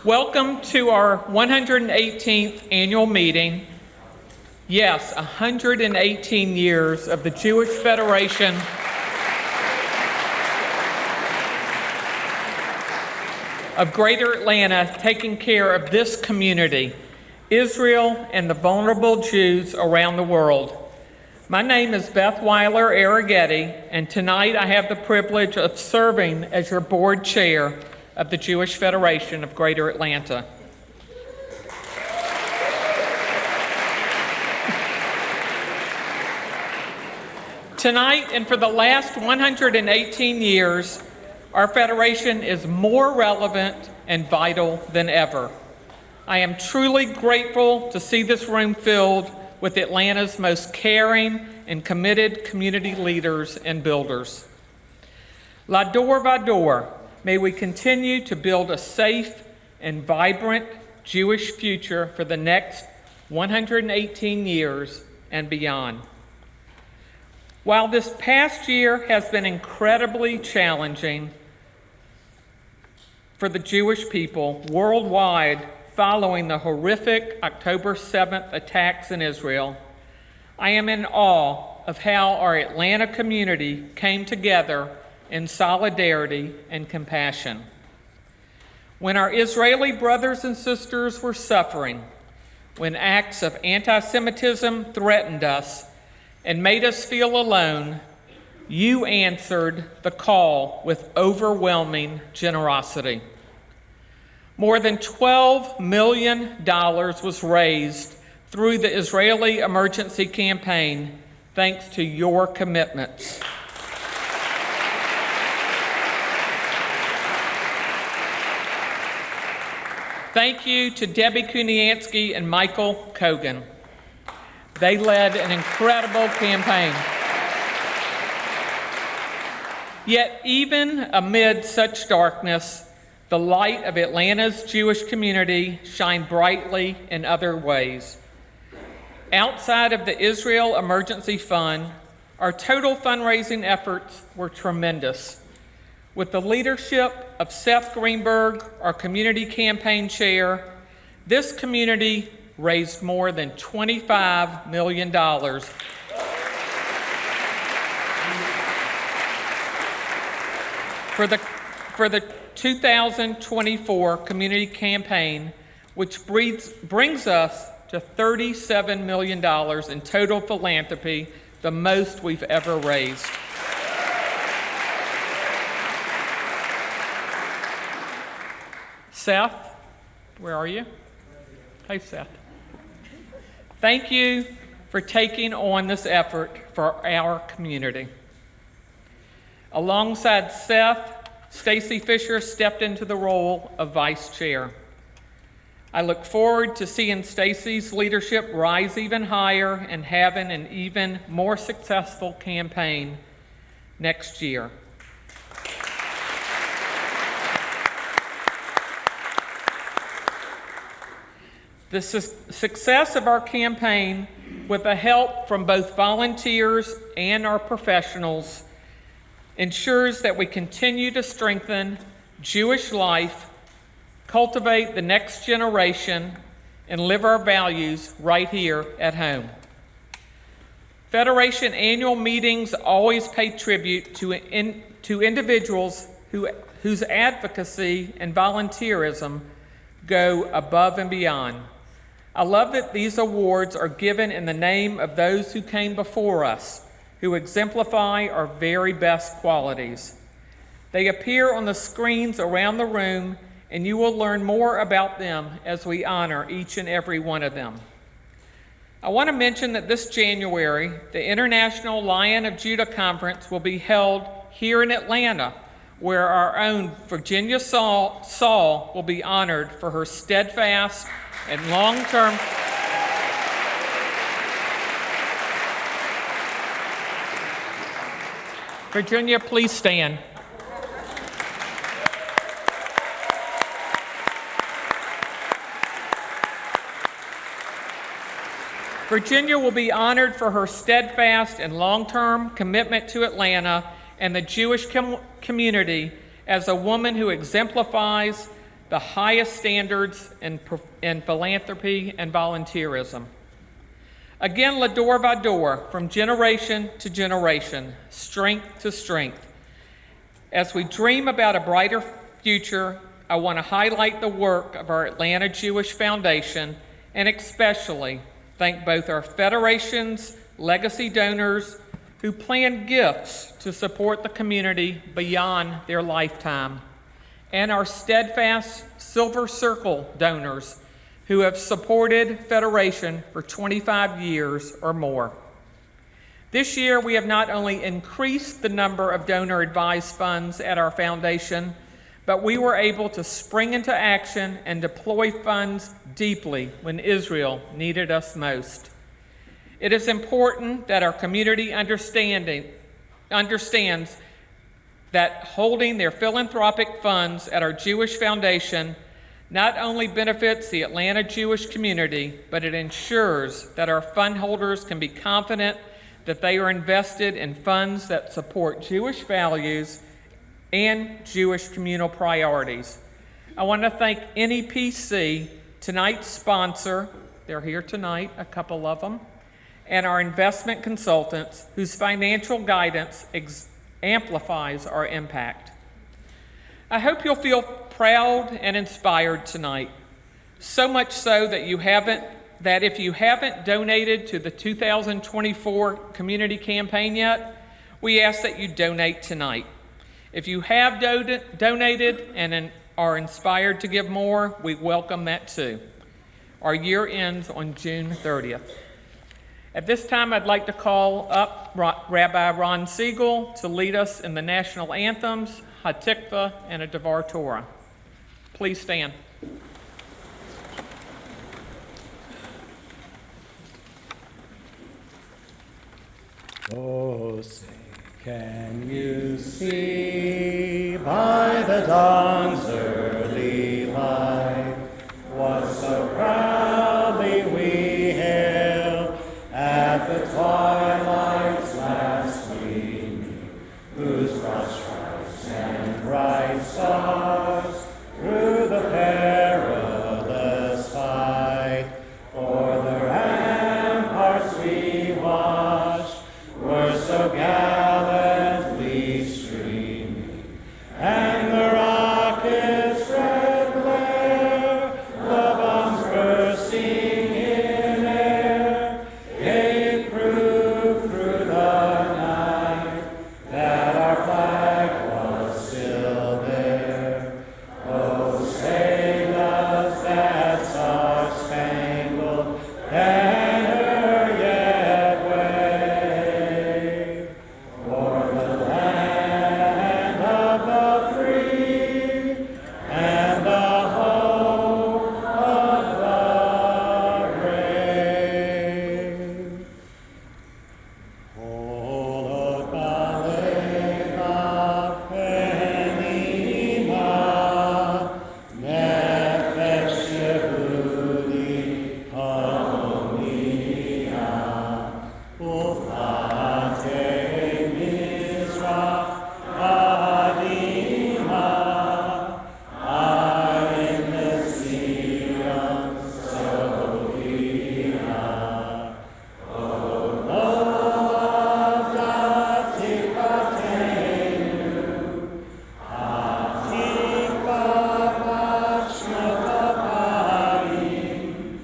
Welcome to our 118th annual meeting. Yes, 118 years of the Jewish Federation of Greater Atlanta taking care of this community, Israel, and the vulnerable Jews around the world. My name is Beth Weiler Arraghetti, and tonight I have the privilege of serving as your board chair of the Jewish Federation of Greater Atlanta. Tonight, and for the last 118 years, our Federation is more relevant and vital than ever. I am truly grateful to see this room filled with Atlanta's most caring and committed community leaders and builders. Lador Vador, may we continue to build a safe and vibrant Jewish future for the next 118 years and beyond. While this past year has been incredibly challenging for the Jewish people worldwide following the horrific October 7th attacks in Israel, I am in awe of how our Atlanta community came together in solidarity and compassion. When our Israeli brothers and sisters were suffering, when acts of anti-Semitism threatened us and made us feel alone, you answered the call with overwhelming generosity. More than $12 million was raised through the Israeli Emergency Campaign thanks to your commitments. Thank you to Debbie Kuniansky and Michael Kogon. They led an incredible campaign. Yet even amid such darkness, the light of Atlanta's Jewish community shined brightly in other ways. Outside of the Israel Emergency Fund, our total fundraising efforts were tremendous. With the leadership of Seth Greenberg, our community campaign chair, this community raised more than $25 million for the 2024 community campaign, which brings us to $37 million in total philanthropy, the most we've ever raised. Seth, where are you? Hey, Seth. Thank you for taking on this effort for our community. Alongside Seth, Stacy Fisher stepped into the role of vice chair. I look forward to seeing Stacy's leadership rise even higher and having an even more successful campaign next year. The success of our campaign, with the help from both volunteers and our professionals, ensures that we continue to strengthen Jewish life, cultivate the next generation, and live our values right here at home. Federation annual meetings always pay tribute to individuals whose advocacy and volunteerism go above and beyond. I love that these awards are given in the name of those who came before us, who exemplify our very best qualities. They appear on the screens around the room, and you will learn more about them as we honor each and every one of them. I want to mention that this January, the International Lion of Judah Conference will be held here in Atlanta, where our own Virginia Saul will be honored for her steadfast and long-term Virginia, please stand. Virginia will be honored for her steadfast and long-term commitment to Atlanta and the Jewish community as a woman who exemplifies the highest standards in philanthropy and volunteerism. Again, la door by door, from generation to generation, strength to strength. As we dream about a brighter future, I want to highlight the work of our Atlanta Jewish Foundation and especially thank both our Federation's legacy donors who plan gifts to support the community beyond their lifetime, and our steadfast Silver Circle donors who have supported Federation for 25 years or more. This year, we have not only increased the number of donor-advised funds at our foundation, but we were able to spring into action and deploy funds deeply when Israel needed us most. It is important that our community understands that holding their philanthropic funds at our Jewish Foundation not only benefits the Atlanta Jewish community, but it ensures that our fund holders can be confident that they are invested in funds that support Jewish values and Jewish communal priorities. I want to thank NEPC, tonight's sponsor, they're here tonight, a couple of them, and our investment consultants whose financial guidance amplifies our impact. I hope you'll feel proud and inspired tonight, so much so that if you haven't donated to the 2024 community campaign yet, we ask that you donate tonight. If you have donated and are inspired to give more, we welcome that too. Our year ends on June 30th. At this time, I'd like to call up Rabbi Ron Siegel to lead us in the national anthems, Hatikva, and a Devar Torah. Please stand. Oh, say, can you see by the dawn's early light what so proudly we hailed at the twilight's last gleaming, whose broad stripes and bright stars through the perilous fight for the ramparts we watched were so gallantly streaming, and the rockets' red glare, the bombs bursting in air, gave proof through the night that our flag was still there. Oh, say does that star-spangled banner yet wave o'er the land of the free and the home of the brave. Kol Okaleva Penima Nefesh Yehudi Hamonia Ufatei Mizrach Adima Ayin Nesiam Sophia O Lord Datikatenu Atikva Vashmavapayim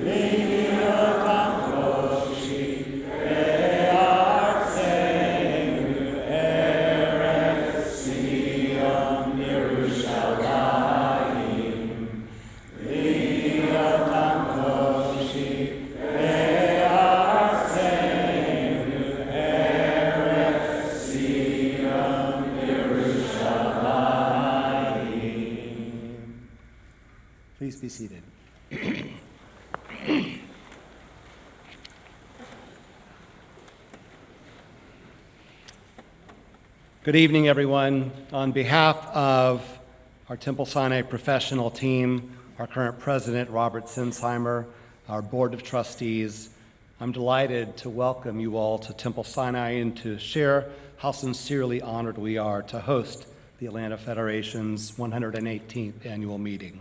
Liniyotam Koshi Be'artzenu Eretz Sion Yerushalayim Liniyotam Koshi Be'artzenu Eretz Sion Yerushalayim. Please be seated. Good evening, everyone. On behalf of our Temple Sinai professional team, our current president, Robert Sinsheimer, our board of trustees, I'm delighted to welcome you all to Temple Sinai and to share how sincerely honored we are to host the Atlanta Federation's 118th annual meeting.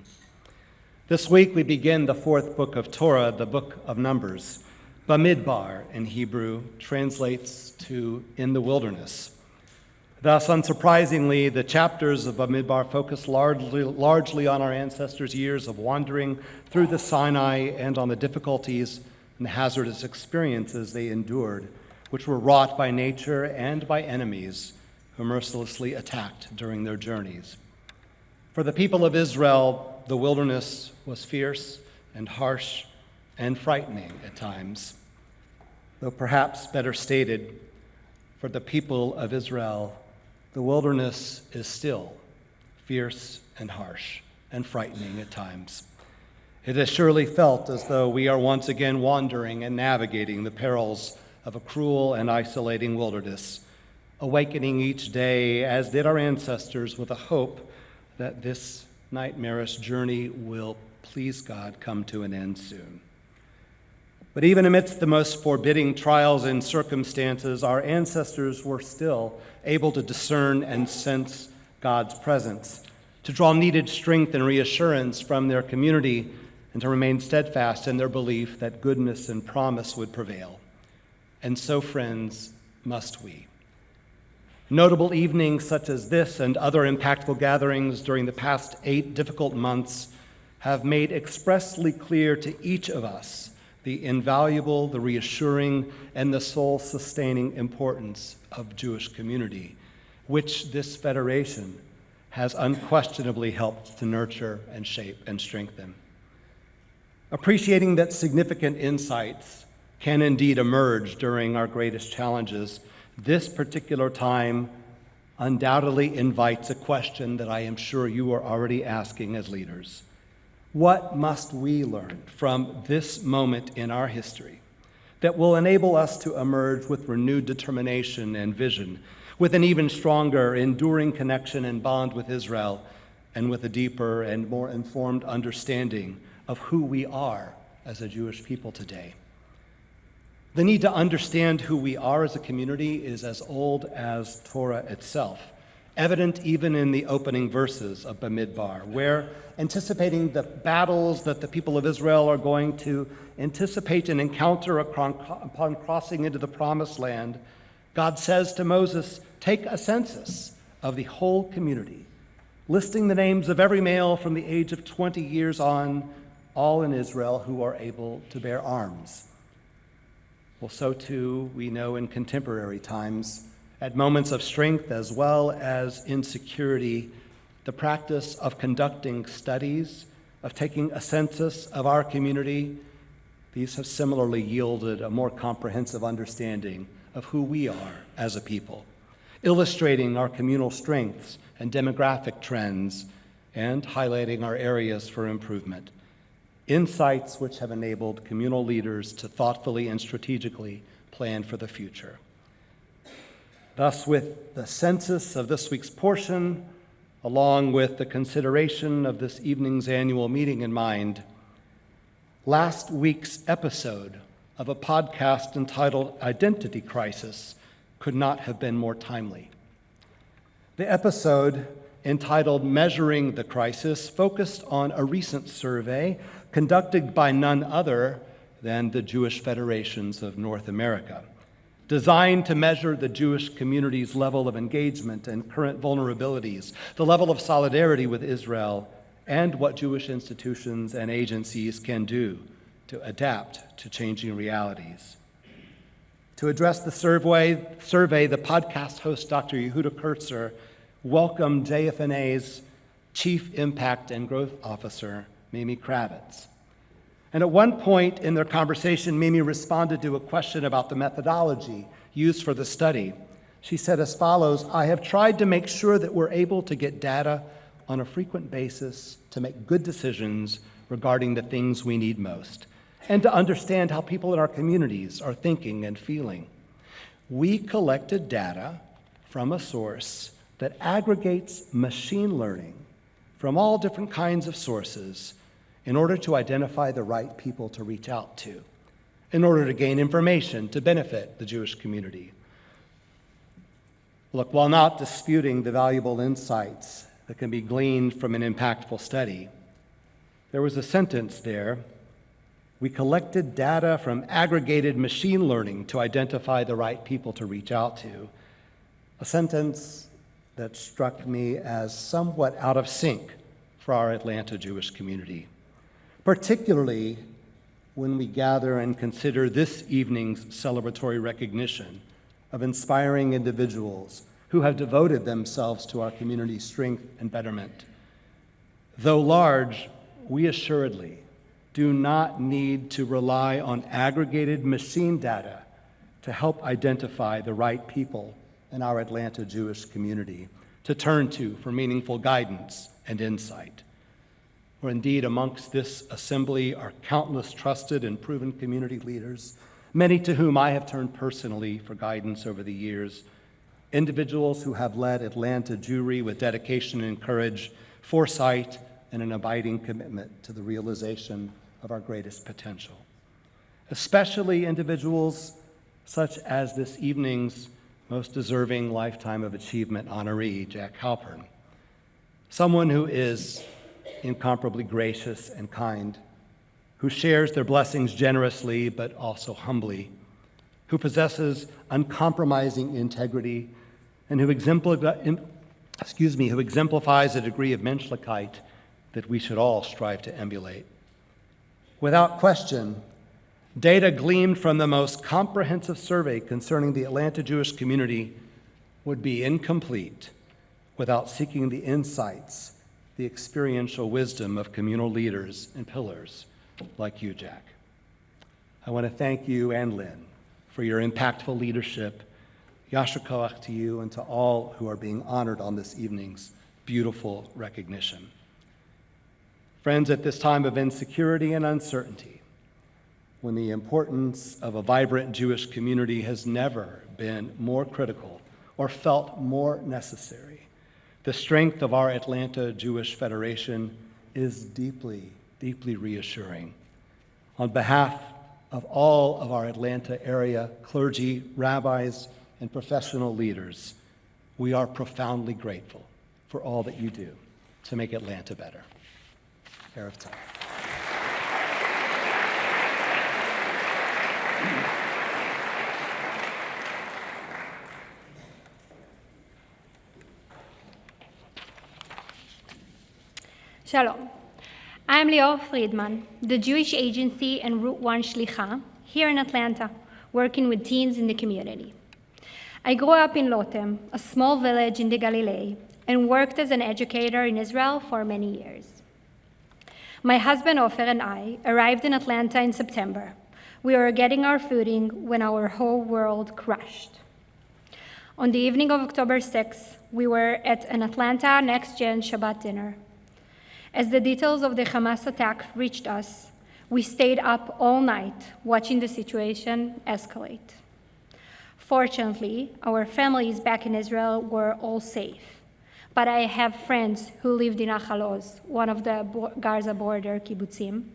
This week we begin the fourth book of Torah, the book of Numbers. Bamidbar in Hebrew translates to in the wilderness. Thus, unsurprisingly, the chapters of Bamidbar focus largely on our ancestors' years of wandering through the Sinai and on the difficulties and the hazardous experiences they endured, which were wrought by nature and by enemies who mercilessly attacked during their journeys. For the people of Israel, the wilderness was fierce and harsh and frightening at times. Though perhaps better stated, for the people of Israel, the wilderness is still fierce and harsh and frightening at times. It has surely felt as though we are once again wandering and navigating the perils of a cruel and isolating wilderness, awakening each day, as did our ancestors, with a hope that this nightmarish journey will, please God, come to an end soon. But even amidst the most forbidding trials and circumstances, our ancestors were still able to discern and sense God's presence, to draw needed strength and reassurance from their community, and to remain steadfast in their belief that goodness and promise would prevail. And so, friends, must we. Notable evenings such as this and other impactful gatherings during the past 8 difficult months have made expressly clear to each of us the invaluable, the reassuring, and the soul-sustaining importance of Jewish community, which this federation has unquestionably helped to nurture and shape and strengthen. Appreciating that significant insights can indeed emerge during our greatest challenges, this particular time undoubtedly invites a question that I am sure you are already asking as leaders. What must we learn from this moment in our history that will enable us to emerge with renewed determination and vision, with an even stronger, enduring connection and bond with Israel, and with a deeper and more informed understanding of who we are as a Jewish people today? The need to understand who we are as a community is as old as Torah itself, evident even in the opening verses of Bamidbar, where, anticipating the battles that the people of Israel are going to anticipate and encounter upon crossing into the Promised Land, God says to Moses, "Take a census of the whole community, listing the names of every male from the age of 20 years on, all in Israel who are able to bear arms." Well, so too we know in contemporary times, at moments of strength as well as insecurity, the practice of conducting studies, of taking a census of our community, these have similarly yielded a more comprehensive understanding of who we are as a people, illustrating our communal strengths and demographic trends, and highlighting our areas for improvement. Insights which have enabled communal leaders to thoughtfully and strategically plan for the future. Thus, with the census of this week's portion, along with the consideration of this evening's annual meeting in mind, last week's episode of a podcast entitled Identity Crisis could not have been more timely. The episode, entitled Measuring the Crisis, focused on a recent survey conducted by none other than the Jewish Federations of North America, designed to measure the Jewish community's level of engagement and current vulnerabilities, the level of solidarity with Israel, and what Jewish institutions and agencies can do to adapt to changing realities. To address the survey, the podcast host, Dr. Yehuda Kurtzer, welcomed JFNA's Chief Impact and Growth Officer, Mimi Kravitz. And at one point in their conversation, Mimi responded to a question about the methodology used for the study. She said as follows, "I have tried to make sure that we're able to get data on a frequent basis to make good decisions regarding the things we need most, and to understand how people in our communities are thinking and feeling. We collected data from a source that aggregates machine learning from all different kinds of sources in order to identify the right people to reach out to, in order to gain information to benefit the Jewish community. Look, while not disputing the valuable insights that can be gleaned from an impactful study, there was a sentence there: we collected data from aggregated machine learning to identify the right people to reach out to. A sentence that struck me as somewhat out of sync for our Atlanta Jewish community, particularly when we gather and consider this evening's celebratory recognition of inspiring individuals who have devoted themselves to our community's strength and betterment. Though large, we assuredly do not need to rely on aggregated machine data to help identify the right people in our Atlanta Jewish community to turn to for meaningful guidance and insight. For indeed, amongst this assembly are countless trusted and proven community leaders, many to whom I have turned personally for guidance over the years, individuals who have led Atlanta Jewry with dedication and courage, foresight, and an abiding commitment to the realization of our greatest potential. Especially individuals such as this evening's most deserving Lifetime of Achievement honoree, Jack Halpern, someone who is incomparably gracious and kind, who shares their blessings generously but also humbly, who possesses uncompromising integrity, and who exemplifies a degree of menschlichkeit that we should all strive to emulate. Without question, data gleaned from the most comprehensive survey concerning the Atlanta Jewish community would be incomplete without seeking the insights, the experiential wisdom of communal leaders and pillars like you, Jack. I want to thank you and Lynn for your impactful leadership. Yasher koach to you and to all who are being honored on this evening's beautiful recognition. Friends, at this time of insecurity and uncertainty, when the importance of a vibrant Jewish community has never been more critical or felt more necessary, the strength of our Atlanta Jewish Federation is deeply, deeply reassuring. On behalf of all of our Atlanta area clergy, rabbis, and professional leaders, we are profoundly grateful for all that you do to make Atlanta better. Erev Tov. Shalom. I'm Lior Friedman, the Jewish Agency and Route 1 Shlicha here in Atlanta, working with teens in the community. I grew up in Lotem, a small village in the Galilee, and worked as an educator in Israel for many years. My husband Ofer and I arrived in Atlanta in September. We were getting our footing when our whole world crashed. On the evening of October 6th, we were at an Atlanta Next Gen Shabbat dinner. As the details of the Hamas attack reached us, we stayed up all night watching the situation escalate. Fortunately, our families back in Israel were all safe, but I have friends who lived in Nachal Oz, one of the Gaza border kibbutzim.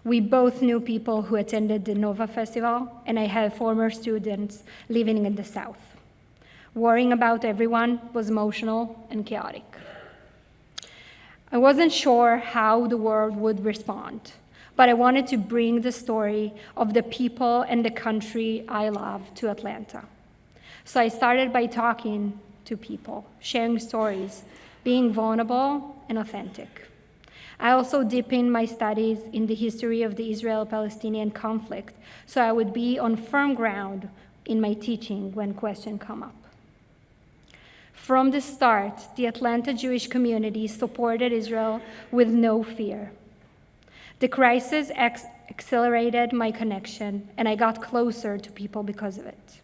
We both knew people who attended the Nova Festival, and I had former students living in the South. Worrying about everyone was emotional and chaotic. I wasn't sure how the world would respond, but I wanted to bring the story of the people and the country I love to Atlanta. So I started by talking to people, sharing stories, being vulnerable and authentic. I also deepened my studies in the history of the Israel-Palestinian conflict, so I would be on firm ground in my teaching when questions come up. From the start, the Atlanta Jewish community supported Israel with no fear. The crisis accelerated my connection, and I got closer to people because of it.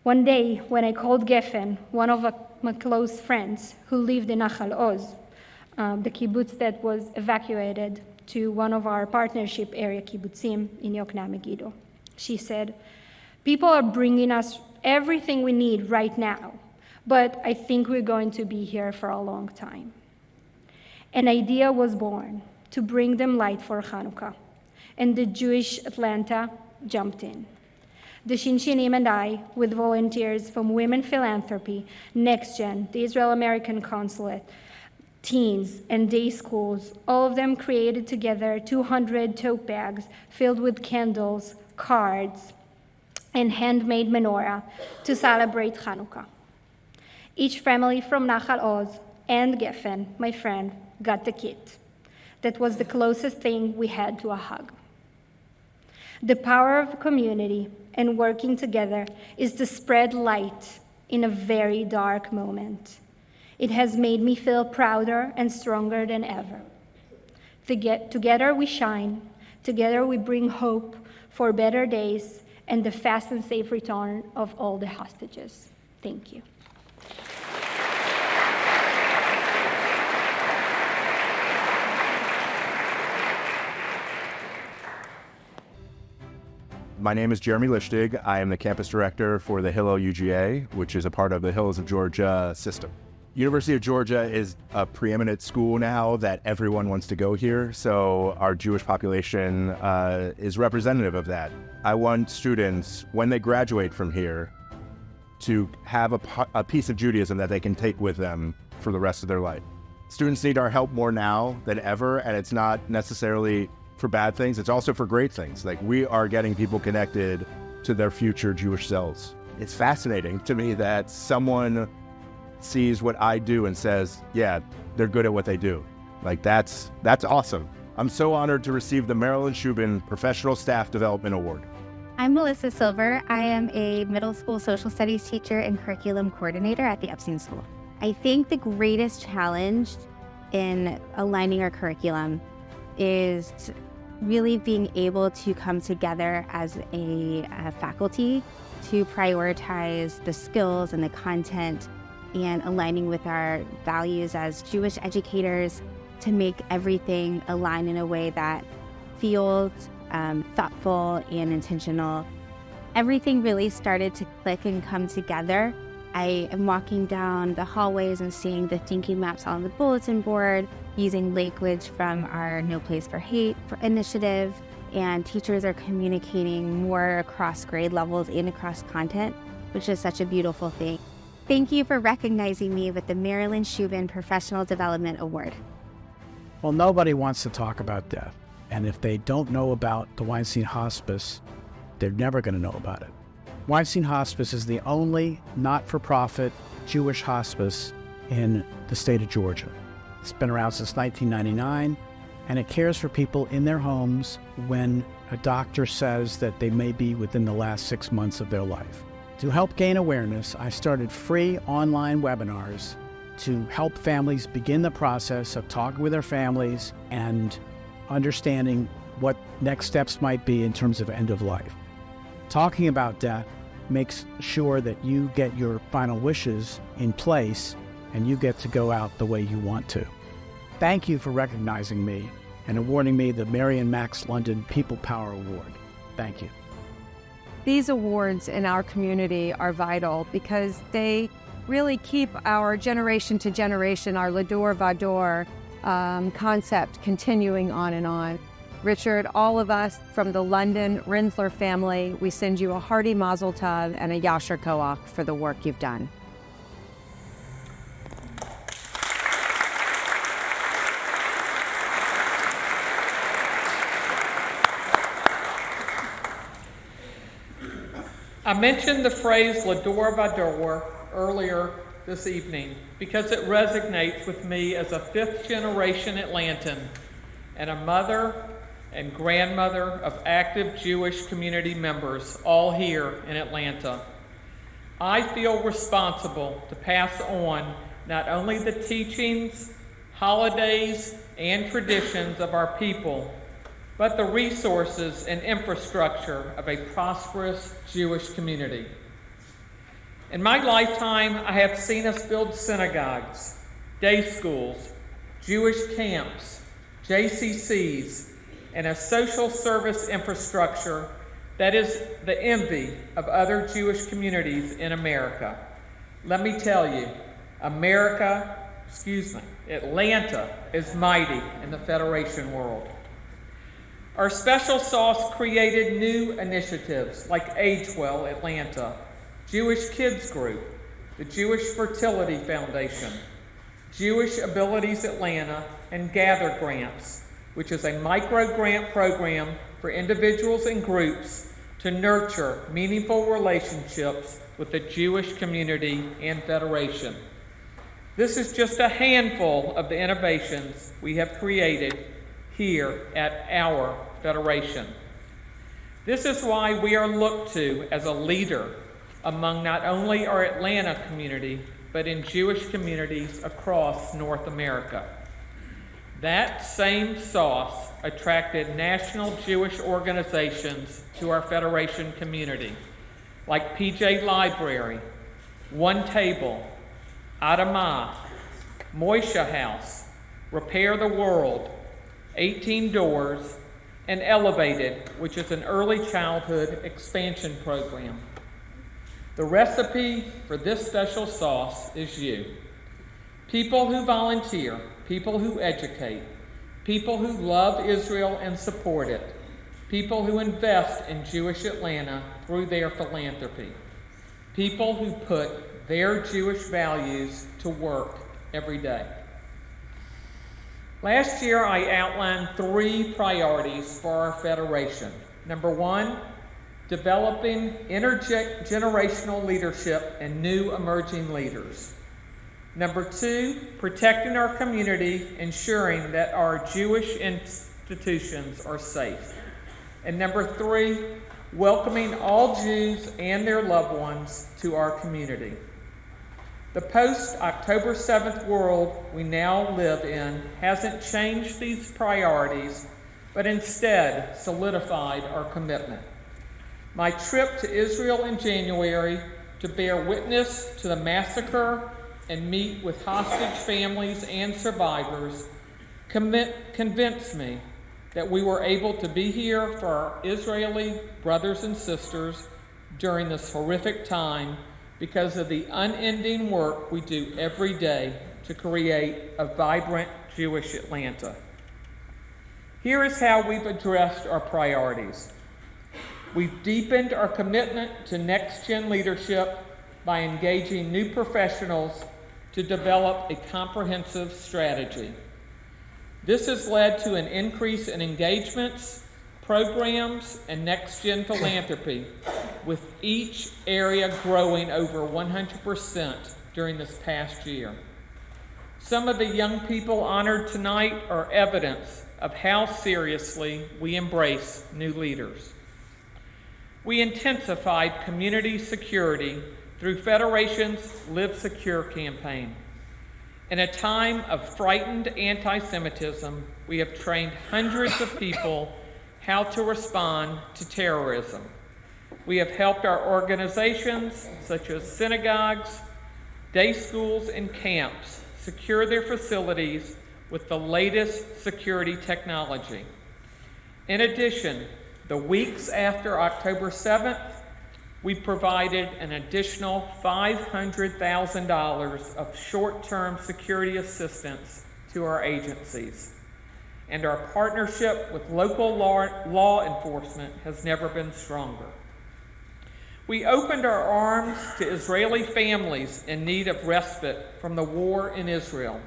One day, when I called Geffen, one of my close friends who lived in Nachal Oz, the kibbutz that was evacuated to one of our partnership area kibbutzim in Yokneam Megiddo, she said, "People are bringing us everything we need right now, but I think we're going to be here for a long time." An idea was born to bring them light for Hanukkah, and the Jewish Atlanta jumped in. the Shinshinim and I, with volunteers from Women Philanthropy, NextGen, the Israel American Consulate, teens, and day schools, all of them created together 200 tote bags filled with candles, cards, and handmade menorah to celebrate Hanukkah. Each family from Nachal Oz and Geffen, my friend, got the kit. That was the closest thing we had to a hug. The power of community and working together is to spread light in a very dark moment. It has made me feel prouder and stronger than ever. Together we shine. Together we bring hope for better days and the fast and safe return of all the hostages. Thank you. My name is Jeremy Lishtig. I am the campus director for the Hillel UGA, which is a part of the Hills of Georgia system. University of Georgia is a preeminent school now that everyone wants to go here, so our Jewish population is representative of that. I want students, when they graduate from here, to have a piece of Judaism that they can take with them for the rest of their life. Students need our help more now than ever, and it's not necessarily for bad things, it's also for great things. Like, we are getting people connected to their future Jewish selves. It's fascinating to me that someone sees what I do and says, yeah, they're good at what they do. Like, that's awesome. I'm so honored to receive the Marilyn Shubin Professional Staff Development Award. I'm Melissa Silver. I am a middle school social studies teacher and curriculum coordinator at the Epstein School. I think the greatest challenge in aligning our curriculum is really being able to come together as a faculty to prioritize the skills and the content and aligning with our values as Jewish educators to make everything align in a way that feels thoughtful and intentional. Everything really started to click and come together. I am walking down the hallways and seeing the thinking maps on the bulletin board, using language from our No Place for Hate initiative, and teachers are communicating more across grade levels and across content, which is such a beautiful thing. Thank you for recognizing me with the Marilyn Shubin Professional Development Award. Well, nobody wants to talk about death. And if they don't know about the Weinstein Hospice, they're never going to know about it. Weinstein Hospice is the only not-for-profit Jewish hospice in the state of Georgia. It's been around since 1999, and it cares for people in their homes when a doctor says that they may be within the last 6 months of their life. To help gain awareness, I started free online webinars to help families begin the process of talking with their families and understanding what next steps might be in terms of end of life. Talking about death makes sure that you get your final wishes in place and you get to go out the way you want to. Thank you for recognizing me and awarding me the Marion Max London People Power Award. Thank you. These awards in our community are vital because they really keep our generation to generation, our Lador Vador concept continuing on and on. Richard, all of us from the London Rinsler family, we send you a hearty mazel tov and a yasher koach for the work you've done. I mentioned the phrase Lador Vador earlier this evening because it resonates with me as a fifth-generation Atlantan and a mother and grandmother of active Jewish community members, all here in Atlanta. I feel responsible to pass on not only the teachings, holidays, and traditions of our people, but the resources and infrastructure of a prosperous Jewish community. In my lifetime, I have seen us build synagogues, day schools, Jewish camps, JCCs, and a social service infrastructure that is the envy of other Jewish communities in America. Let me tell you, Atlanta is mighty in the Federation world. Our special sauce created new initiatives like Age Well Atlanta, Jewish Kids Group, the Jewish Fertility Foundation, Jewish Abilities Atlanta, and Gather Grants, which is a micro-grant program for individuals and groups to nurture meaningful relationships with the Jewish community and Federation. This is just a handful of the innovations we have created here at our Federation. This is why we are looked to as a leader among not only our Atlanta community, but in Jewish communities across North America. That same sauce attracted national Jewish organizations to our Federation community, like PJ Library, One Table, Adamah, Moisha House, Repair the World, 18 Doors, and Elevated, which is an early childhood expansion program. The recipe for this special sauce is you. People who volunteer, people who educate, people who love Israel and support it, people who invest in Jewish Atlanta through their philanthropy, people who put their Jewish values to work every day. Last year, I outlined 3 priorities for our Federation. Number 1, developing intergenerational leadership and new emerging leaders. Number 2, protecting our community, ensuring that our Jewish institutions are safe. And number 3, welcoming all Jews and their loved ones to our community. The post-October 7th world we now live in hasn't changed these priorities, but instead solidified our commitment. My trip to Israel in January to bear witness to the massacre and meet with hostage families and survivors convinced me that we were able to be here for our Israeli brothers and sisters during this horrific time because of the unending work we do every day to create a vibrant Jewish Atlanta. Here is how we've addressed our priorities. We've deepened our commitment to next-gen leadership by engaging new professionals to develop a comprehensive strategy. This has led to an increase in engagements, programs, and next-gen philanthropy, with each area growing over 100% during this past year. Some of the young people honored tonight are evidence of how seriously we embrace new leaders. We intensified community security through Federation's Live Secure campaign. In a time of frightened anti-Semitism, we have trained hundreds of people how to respond to terrorism. We have helped our organizations, such as synagogues, day schools, and camps, secure their facilities with the latest security technology. In addition, the weeks after October 7th, we provided an additional $500,000 of short-term security assistance to our agencies. And our partnership with local law enforcement has never been stronger. We opened our arms to Israeli families in need of respite from the war in Israel,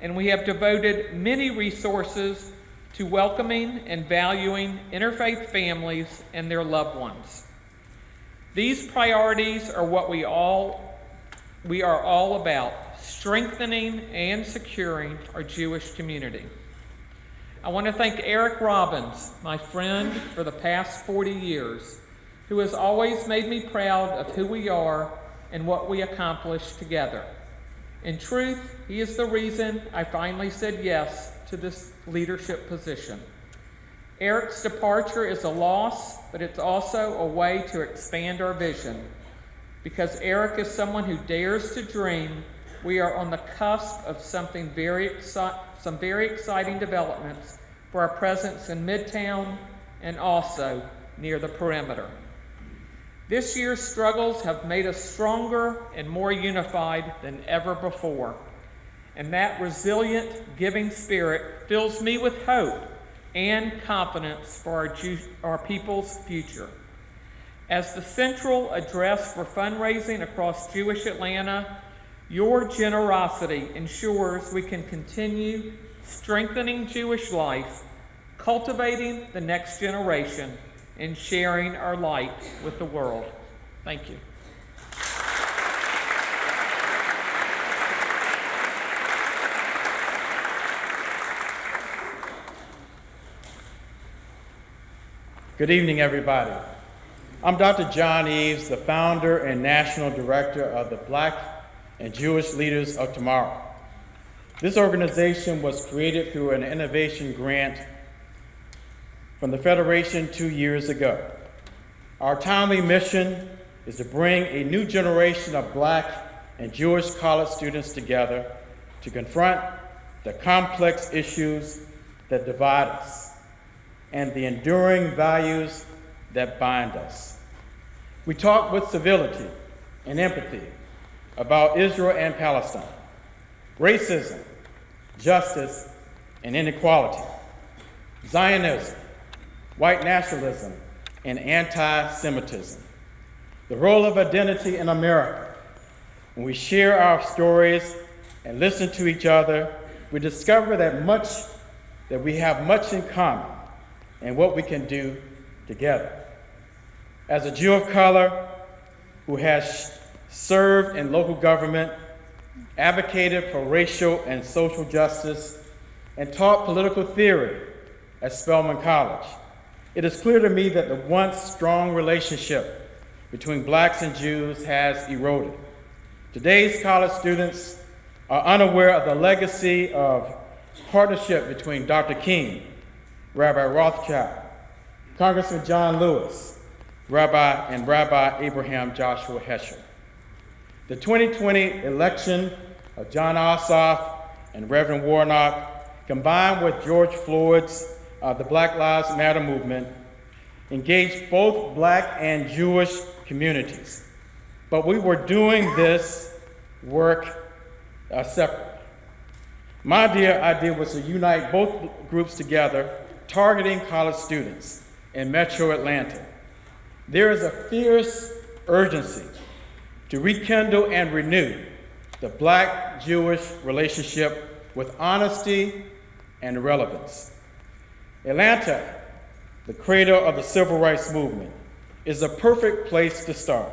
and we have devoted many resources to welcoming and valuing interfaith families and their loved ones. These priorities are what we are all about, strengthening and securing our Jewish community. I want to thank Eric Robbins, my friend for the past 40 years, who has always made me proud of who we are and what we accomplished together. In truth, he is the reason I finally said yes to this leadership position. Eric's departure is a loss, but it's also a way to expand our vision. Because Eric is someone who dares to dream, we are on the cusp of some very exciting developments for our presence in Midtown and also near the perimeter. This year's struggles have made us stronger and more unified than ever before. And that resilient, giving spirit fills me with hope and confidence for our people's future. As the central address for fundraising across Jewish Atlanta, your generosity ensures we can continue strengthening Jewish life, cultivating the next generation, and sharing our light with the world. Thank you. Good evening, everybody. I'm Dr. John Eves, the founder and national director of the Black and Jewish Leaders of Tomorrow. This organization was created through an innovation grant from the Federation 2 years ago. Our timely mission is to bring a new generation of Black and Jewish college students together to confront the complex issues that divide us and the enduring values that bind us. We talk with civility and empathy about Israel and Palestine, racism, justice, and inequality, Zionism, white nationalism, and anti-Semitism, the role of identity in America. When we share our stories and listen to each other, we discover that we have much in common and what we can do together. As a Jew of color who has served in local government, advocated for racial and social justice, and taught political theory at Spelman College, it is clear to me that the once strong relationship between Blacks and Jews has eroded. Today's college students are unaware of the legacy of partnership between Dr. King, Rabbi Rothschild, Congressman John Lewis, Rabbi Abraham Joshua Heschel. The 2020 election of John Ossoff and Reverend Warnock, combined with George Floyd's the Black Lives Matter movement, engaged both Black and Jewish communities. But we were doing this work separately. My idea was to unite both groups together, targeting college students in Metro Atlanta. There is a fierce urgency to rekindle and renew the Black-Jewish relationship with honesty and relevance. Atlanta, the cradle of the civil rights movement, is a perfect place to start.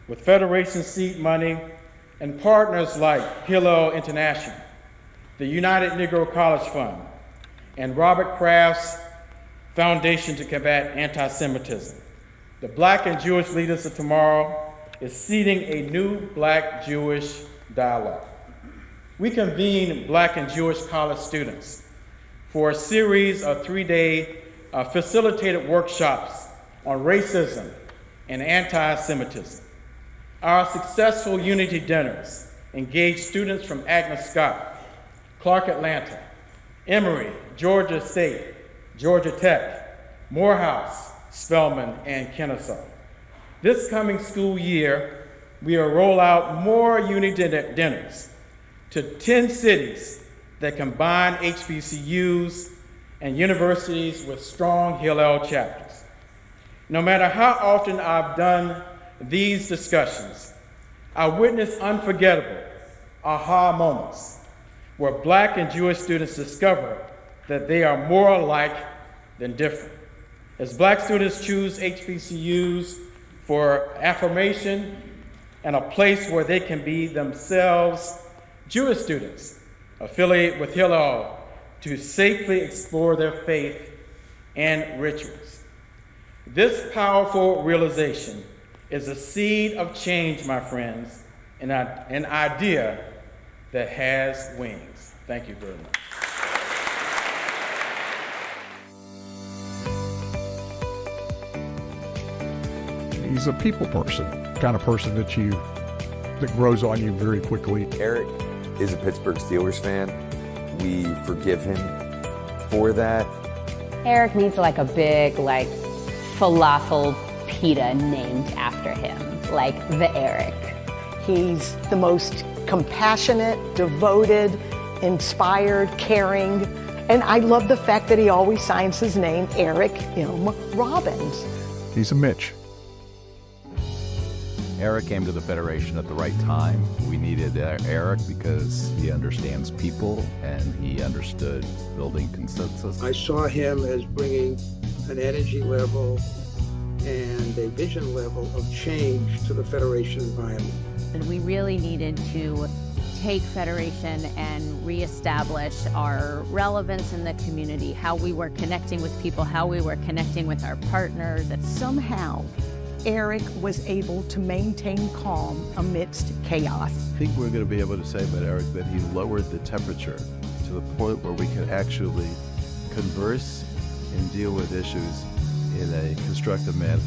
With Federation seed money and partners like Hillel International, the United Negro College Fund, and Robert Kraft's Foundation to Combat Anti-Semitism, the Black and Jewish Leaders of Tomorrow is seeding a new Black-Jewish dialogue. We convene Black and Jewish college students for a series of 3-day facilitated workshops on racism and anti-Semitism. Our successful unity dinners engage students from Agnes Scott, Clark Atlanta, Emory, Georgia State, Georgia Tech, Morehouse, Spelman, and Kennesaw. This coming school year, we will roll out more unity dinners to 10 cities that combine HBCUs and universities with strong Hillel chapters. No matter how often I've done these discussions, I witness unforgettable aha moments where Black and Jewish students discover that they are more alike than different. As Black students choose HBCUs for affirmation and a place where they can be themselves, Jewish students affiliate with Hillel to safely explore their faith and rituals. This powerful realization is a seed of change, my friends, and an idea that has wings. Thank you very much. He's a people person, kind of person that grows on you very quickly. Eric is a Pittsburgh Steelers fan. We forgive him for that. Eric needs like a big falafel pita named after him, like the Eric. He's the most compassionate, devoted, inspired, caring And I love the fact that he always signs his name, Eric M. Robbins. He's a Mitch. Eric came to the Federation at the right time. We needed Eric because he understands people and he understood building consensus. I saw him as bringing an energy level and a vision level of change to the Federation environment. And we really needed to take Federation and reestablish our relevance in the community, how we were connecting with people, how we were connecting with our partners. Somehow, Eric was able to maintain calm amidst chaos. I think we're going to be able to say about Eric that he lowered the temperature to the point where we can actually converse and deal with issues in a constructive manner.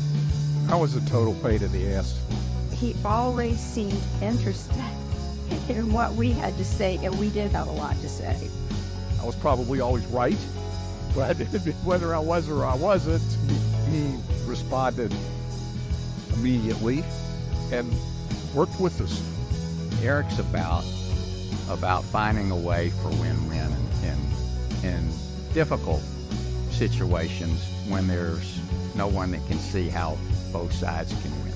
I was a total pain in the ass. He always seemed interested in what we had to say, and we did have a lot to say. I was probably always right, but whether I was or I wasn't, he responded immediately and worked with us. Eric's about finding a way for win-win in difficult situations when there's no one that can see how both sides can win.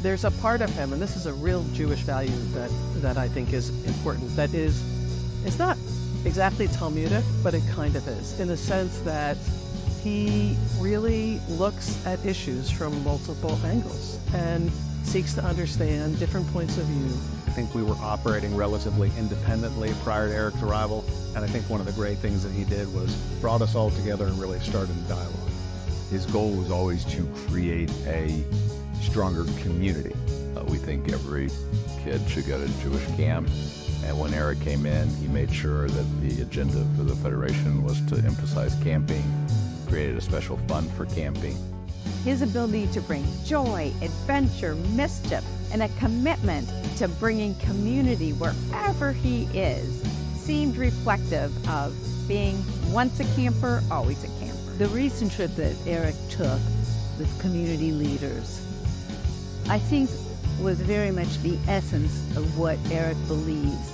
There's a part of him, and this is a real Jewish value that I think is important, that is, it's not exactly Talmudic, but it kind of is, in the sense that he really looks at issues from multiple angles and seeks to understand different points of view. I think we were operating relatively independently prior to Eric's arrival, and I think one of the great things that he did was brought us all together and really started a dialogue. His goal was always to create a stronger community. We think every kid should go to Jewish camp, and when Eric came in, he made sure that the agenda for the Federation was to emphasize camping, created a special fund for camping. His ability to bring joy, adventure, mischief, and a commitment to bringing community wherever he is seemed reflective of being once a camper, always a camper. The recent trip that Eric took with community leaders, I think, was very much the essence of what Eric believes,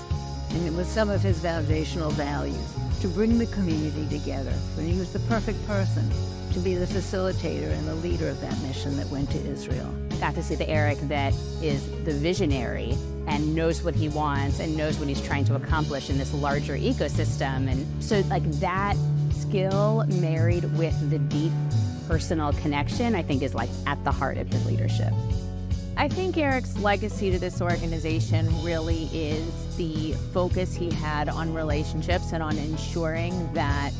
and it was some of his foundational values, to bring the community together. But he was the perfect person to be the facilitator and the leader of that mission that went to Israel. Got to see the Eric that is the visionary and knows what he wants and knows what he's trying to accomplish in this larger ecosystem. And so like that skill married with the deep personal connection, I think is like at the heart of his leadership. I think Eric's legacy to this organization really is the focus he had on relationships and on ensuring that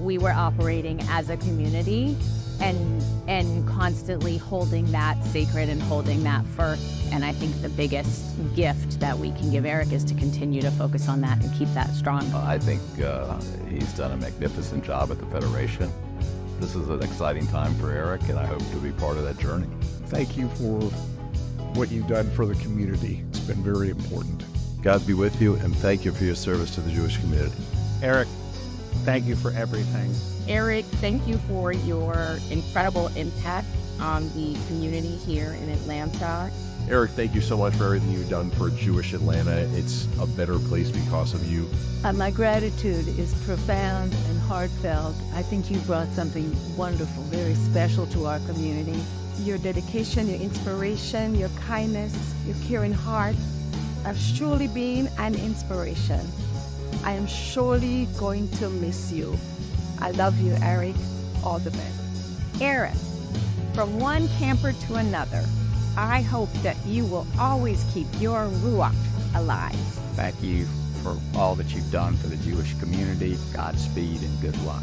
we were operating as a community and constantly holding that sacred and holding that first. And I think the biggest gift that we can give Eric is to continue to focus on that and keep that strong. I think he's done a magnificent job at the Federation. This is an exciting time for Eric, and I hope to be part of that journey. Thank you for what you've done for the community. It's been very important. God be with you, and thank you for your service to the Jewish community. Eric, thank you for everything. Eric, thank you for your incredible impact on the community here in Atlanta. Eric, thank you so much for everything you've done for Jewish Atlanta. It's a better place because of you. My gratitude is profound and heartfelt. I think you brought something wonderful, very special to our community. Your dedication, your inspiration, your kindness, your caring heart have surely been an inspiration. I am surely going to miss you. I love you, Eric. All the best. Eric, from one camper to another, I hope that you will always keep your Ruach alive. Thank you for all that you've done for the Jewish community. Godspeed and good luck.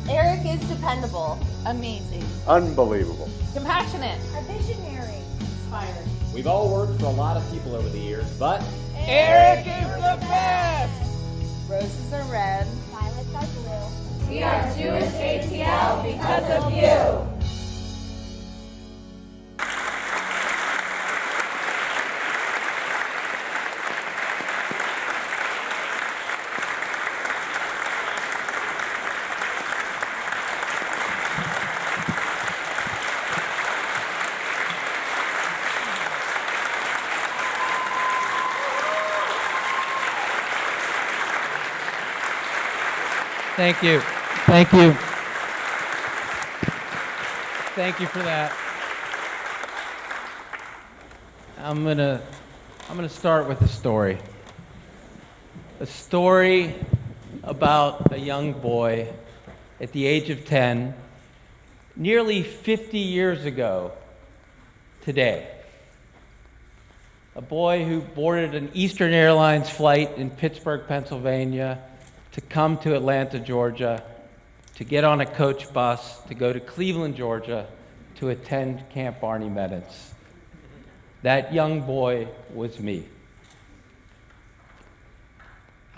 Eric is dependable, amazing, Unbelievable. compassionate, a visionary, inspiring. We've all worked for a lot of people over the years, but Eric is the best! Roses are red, violets are blue. We are Jewish ATL because of you. Thank you. Thank you. Thank you for that. I'm gonna start with a story. A story about a young boy at the age of 10, nearly 50 years ago today. A boy who boarded an Eastern Airlines flight in Pittsburgh, Pennsylvania, to come to Atlanta, Georgia, to get on a coach bus, to go to Cleveland, Georgia, to attend Camp Barney Medicine. That young boy was me.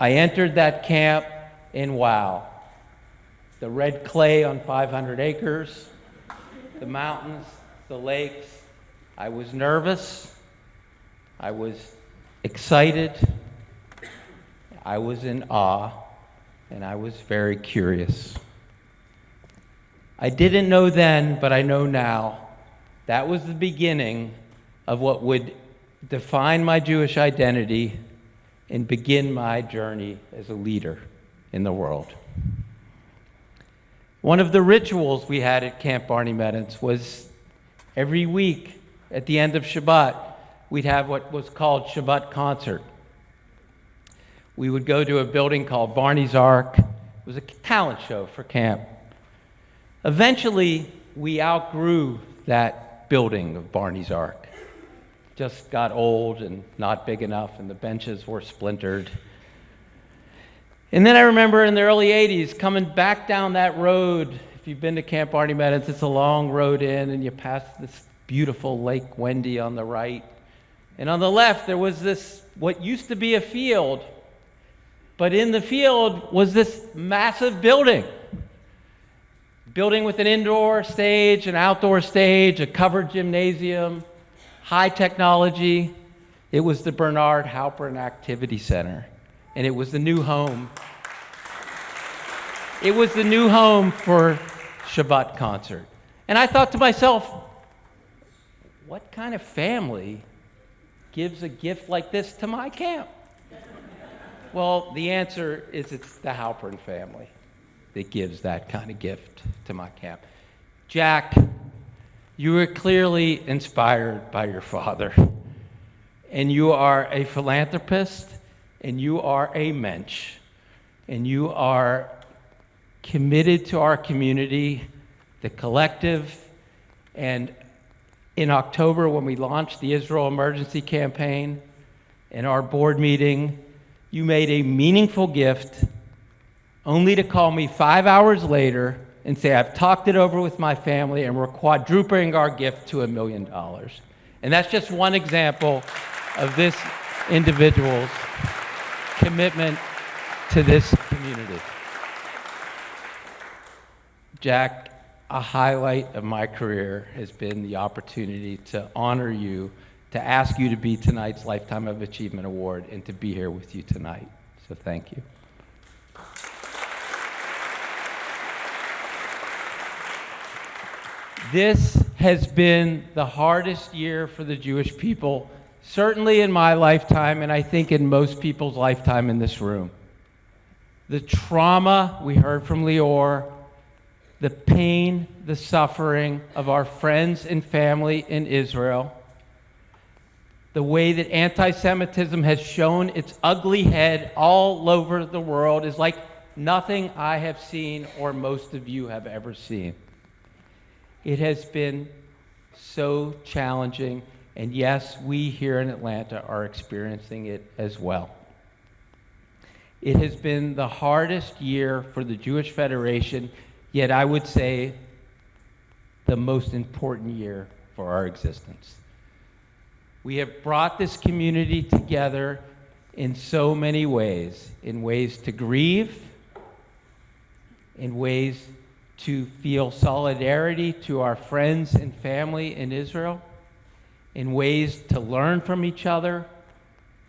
I entered that camp and wow, the red clay on 500 acres, the mountains, the lakes. I was nervous, I was excited, I was in awe, and I was very curious. I didn't know then, but I know now, that was the beginning of what would define my Jewish identity and begin my journey as a leader in the world. One of the rituals we had at Camp Barney Medicine was every week at the end of Shabbat, we'd have what was called Shabbat concert. We would go to a building called Barney's Ark. It was a talent show for camp. Eventually, we outgrew that building of Barney's Ark. Just got old and not big enough, and the benches were splintered. And then I remember in the early 80s coming back down that road. If you've been to Camp Barney Medicine, it's a long road in, and you pass this beautiful Lake Wendy on the right. And on the left, there was this, what used to be a field, but in the field was this massive building. Building with an indoor stage, an outdoor stage, a covered gymnasium, high technology. It was the Bernard Halpern Activity Center, and it was the new home. It was the new home for Shabbat concert. And I thought to myself, what kind of family gives a gift like this to my camp? Well, the answer is it's the Halpern family that gives that kind of gift to my camp. Jack, you were clearly inspired by your father, and you are a philanthropist, and you are a mensch, and you are committed to our community, the collective, and in October when we launched the Israel Emergency Campaign, in our board meeting, you made a meaningful gift only to call me 5 hours later and say, I've talked it over with my family and we're quadrupling our gift to $1 million. And that's just one example of this individual's commitment to this community. Jack, a highlight of my career has been the opportunity to honor you, to ask you to be tonight's Lifetime of Achievement Award, and to be here with you tonight. So thank you. This has been the hardest year for the Jewish people, certainly in my lifetime, and I think in most people's lifetime in this room. The trauma we heard from Lior, the pain, the suffering of our friends and family in Israel, the way that anti-Semitism has shown its ugly head all over the world is like nothing I have seen or most of you have ever seen. It has been so challenging, and yes, we here in Atlanta are experiencing it as well. It has been the hardest year for the Jewish Federation, yet I would say the most important year for our existence. We have brought this community together in so many ways, in ways to grieve, in ways to feel solidarity to our friends and family in Israel, in ways to learn from each other,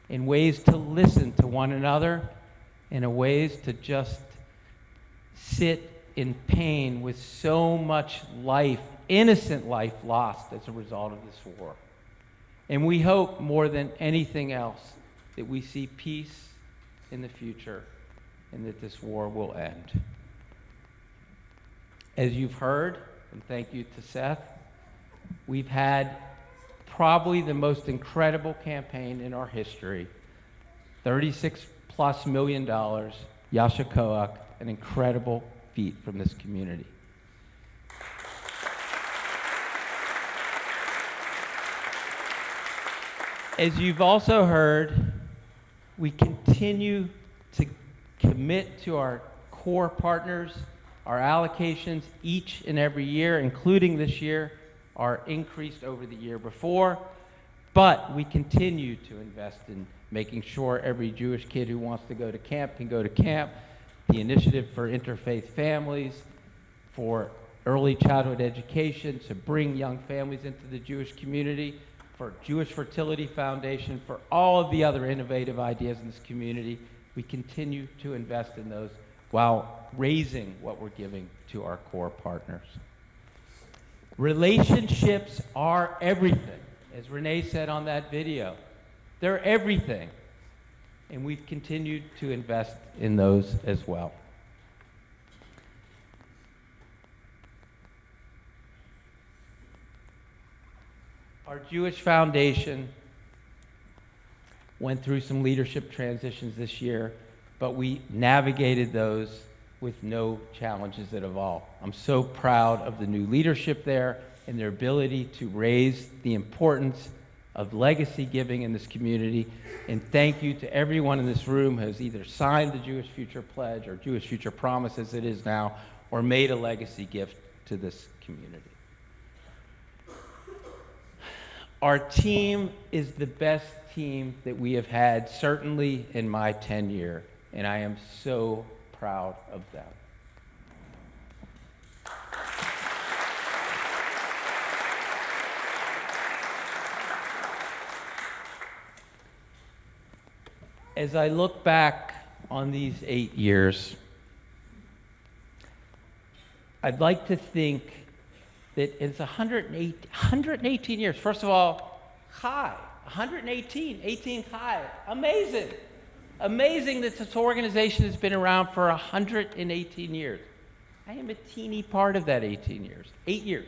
in ways to listen to one another, in ways to just sit in pain with so much life, innocent life lost as a result of this war. And we hope more than anything else that we see peace in the future and that this war will end. As you've heard, and thank you to Seth, we've had probably the most incredible campaign in our history. $36+ million, Yasha Koach, an incredible feat from this community. As you've also heard, we continue to commit to our core partners. Our allocations each and every year, including this year, are increased over the year before, but we continue to invest in making sure every Jewish kid who wants to go to camp can go to camp, the initiative for interfaith families, for early childhood education, to bring young families into the Jewish community, for Jewish Fertility Foundation, for all of the other innovative ideas in this community. We continue to invest in those while raising what we're giving to our core partners. Relationships are everything. As Renee said on that video, they're everything. And we've continued to invest in those as well. Our Jewish Foundation went through some leadership transitions this year, but we navigated those with no challenges at all. I'm so proud of the new leadership there and their ability to raise the importance of legacy giving in this community. And thank you to everyone in this room who has either signed the Jewish Future Pledge or Jewish Future Promise as it is now, or made a legacy gift to this community. Our team is the best team that we have had, certainly in my tenure, and I am so proud of them. As I look back on these 8 years, I'd like to think that it's 118 years. First of all, Chai, 118, 18 Chai, amazing. Amazing that this organization has been around for 118 years. I am a teeny part of that 18 years, 8 years.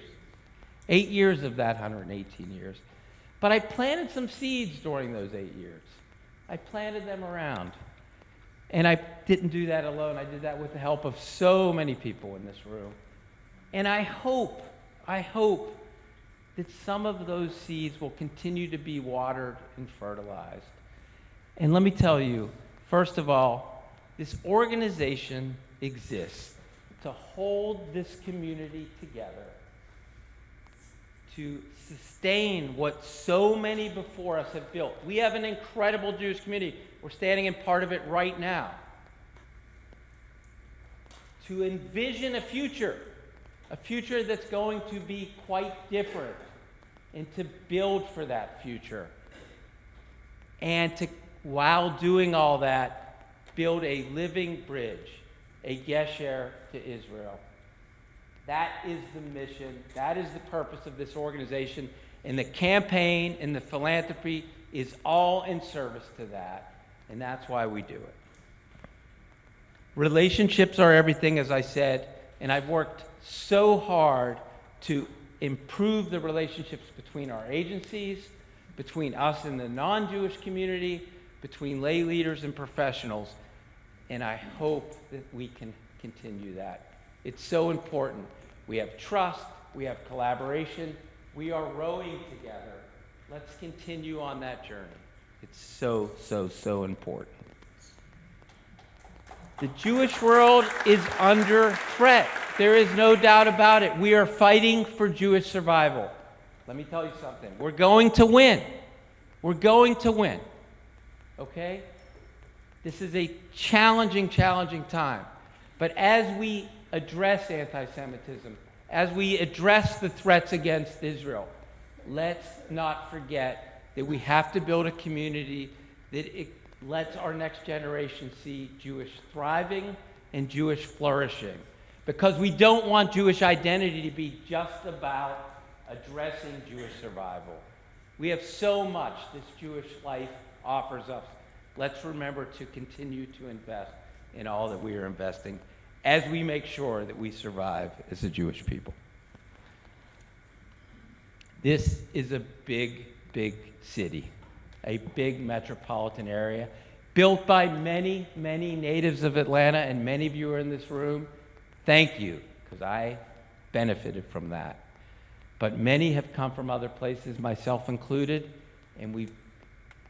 8 years of that 118 years. But I planted some seeds during those 8 years. I planted them around. And I didn't do that alone. I did that with the help of so many people in this room. And I hope that some of those seeds will continue to be watered and fertilized. And let me tell you, first of all, this organization exists to hold this community together, to sustain what so many before us have built. We have an incredible Jewish community. We're standing in part of it right now. To envision a future that's going to be quite different, and to build for that future. And to, while doing all that, build a living bridge, a gesher to Israel. That is the mission, that is the purpose of this organization, and the campaign and the philanthropy is all in service to that, and that's why we do it. Relationships are everything, as I said, and I've worked so hard to improve the relationships between our agencies, between us and the non-Jewish community, between lay leaders and professionals, and I hope that we can continue that. It's so important. We have trust, we have collaboration, we are rowing together. Let's continue on that journey. It's so, so, so important. The Jewish world is under threat. There is no doubt about it. We are fighting for Jewish survival. Let me tell you something. We're going to win. We're going to win. Okay? This is a challenging time. But as we address anti-Semitism, as we address the threats against Israel, let's not forget that we have to build a community that lets our next generation see Jewish thriving and Jewish flourishing. Because we don't want Jewish identity to be just about addressing Jewish survival. We have so much this Jewish life offers us. Let's remember to continue to invest in all that we are investing. as we make sure that we survive as a Jewish people. This is a big, big city, a big metropolitan area, built by many, many natives of Atlanta, and many of you are in this room. Thank you, because I benefited from that. But many have come from other places, myself included, and we've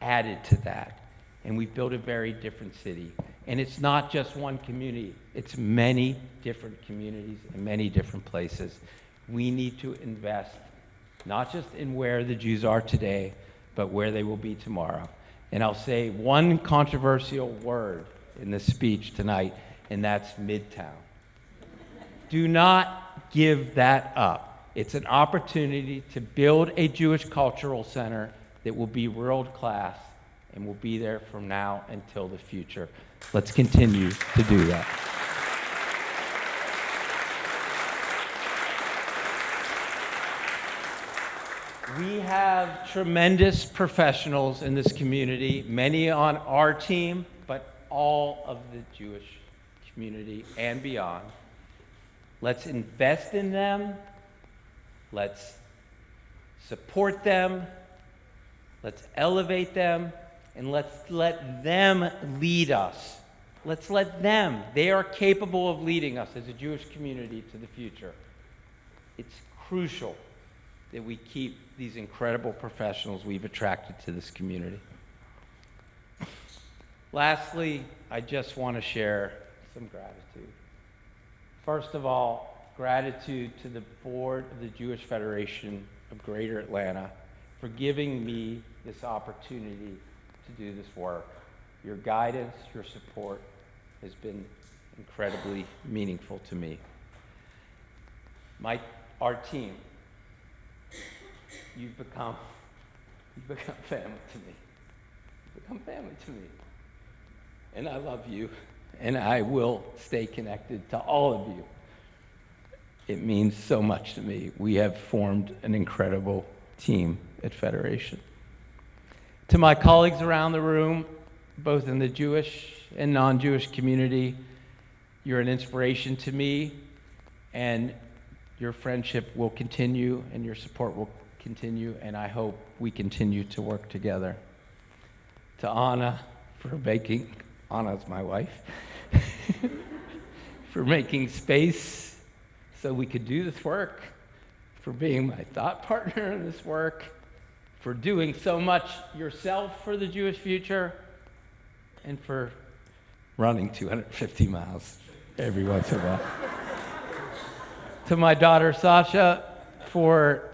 added to that. And we've built a very different city. And it's not just one community, it's many different communities and many different places. We need to invest not just in where the Jews are today, but where they will be tomorrow. And I'll say one controversial word in this speech tonight, and that's Midtown. Do not give that up. It's an opportunity to build a Jewish cultural center that will be world-class and will be there from now until the future. Let's continue to do that. We have tremendous professionals in this community, many on our team, but all of the Jewish community and beyond. Let's invest in them. Let's support them. Let's elevate them. And let's let them lead us. Let's let them. They are capable of leading us as a Jewish community to the future. It's crucial that we keep these incredible professionals we've attracted to this community. Lastly, I just want to share some gratitude. First of all, gratitude to the board of the Jewish Federation of Greater Atlanta for giving me this opportunity to do this work. Your guidance, your support has been incredibly meaningful to me. Our team, you've become family to me. You've become family to me. And I love you, and I will stay connected to all of you. It means so much to me. We have formed an incredible team at Federation. To my colleagues around the room, both in the Jewish and non-Jewish community, you're an inspiration to me, and your friendship will continue and your support will continue, and I hope we continue to work together. To Anna, Anna's my wife, for making space so we could do this work, for being my thought partner in this work, for doing so much yourself for the Jewish future, and for running 250 miles every once in a while. To my daughter Sasha, for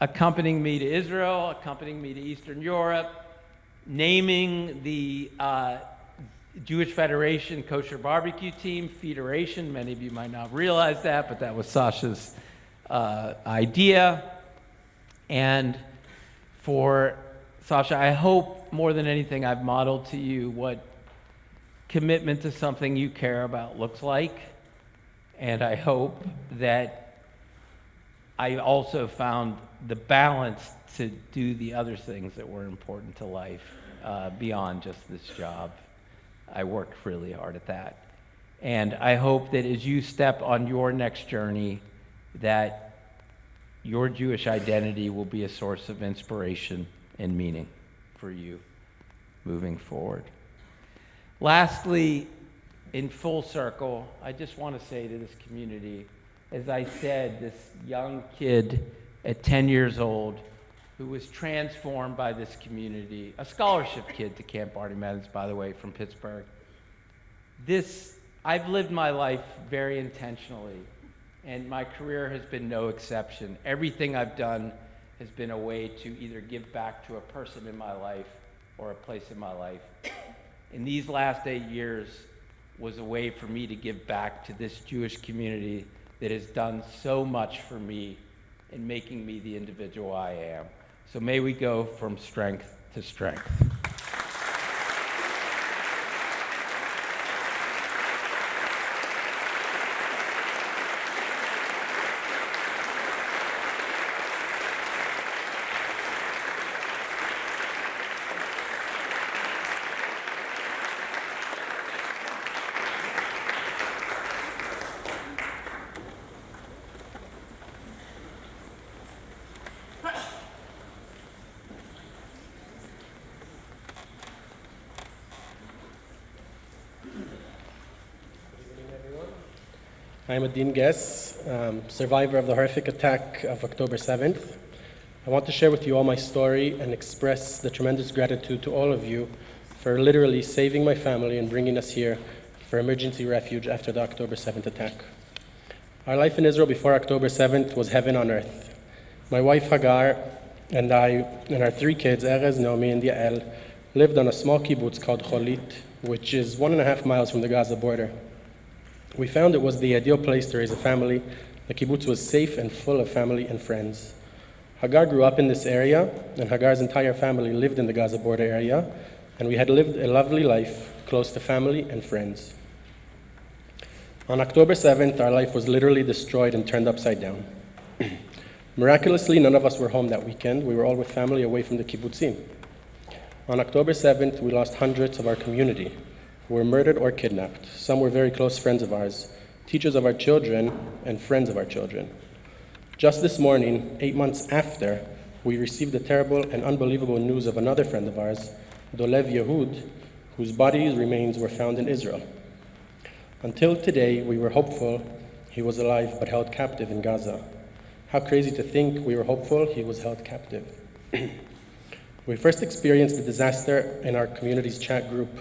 accompanying me to Israel, accompanying me to Eastern Europe, naming the Jewish Federation Kosher Barbecue Team, Federation. Many of you might not realize that, but that was Sasha's idea. And for Sasha, I hope more than anything I've modeled to you what commitment to something you care about looks like. And I hope that I also found the balance to do the other things that were important to life beyond just this job. I worked really hard at that. And I hope that as you step on your next journey, that your Jewish identity will be a source of inspiration and meaning for you moving forward. Lastly, in full circle, I just want to say to this community, as I said, this young kid at 10 years old who was transformed by this community, a scholarship kid to Camp Archimedes, by the way, from Pittsburgh. I've lived my life very intentionally, and my career has been no exception. Everything I've done has been a way to either give back to a person in my life or a place in my life. And these last 8 years was a way for me to give back to this Jewish community that has done so much for me in making me the individual I am. So may we go from strength to strength. I'm Adin Guess, survivor of the horrific attack of October 7th. I want to share with you all my story and express the tremendous gratitude to all of you for literally saving my family and bringing us here for emergency refuge after the October 7th attack. Our life in Israel before October 7th was heaven on earth. My wife Hagar and I and our 3 kids, Erez, Naomi, and Yael, lived on a small kibbutz called Cholit, which is 1.5 miles from the Gaza border. We found it was the ideal place to raise a family. The kibbutz was safe and full of family and friends. Hagar grew up in this area, and Hagar's entire family lived in the Gaza border area, and we had lived a lovely life close to family and friends. On October 7th, our life was literally destroyed and turned upside down. Miraculously, none of us were home that weekend. We were all with family away from the kibbutzim. On October 7th, we lost hundreds of our community who were murdered or kidnapped. Some were very close friends of ours, teachers of our children, and friends of our children. Just this morning, 8 months after, we received the terrible and unbelievable news of another friend of ours, Dolev Yehud, whose body's remains were found in Israel. Until today, we were hopeful he was alive but held captive in Gaza. How crazy to think we were hopeful he was held captive. We first experienced the disaster in our community's chat group.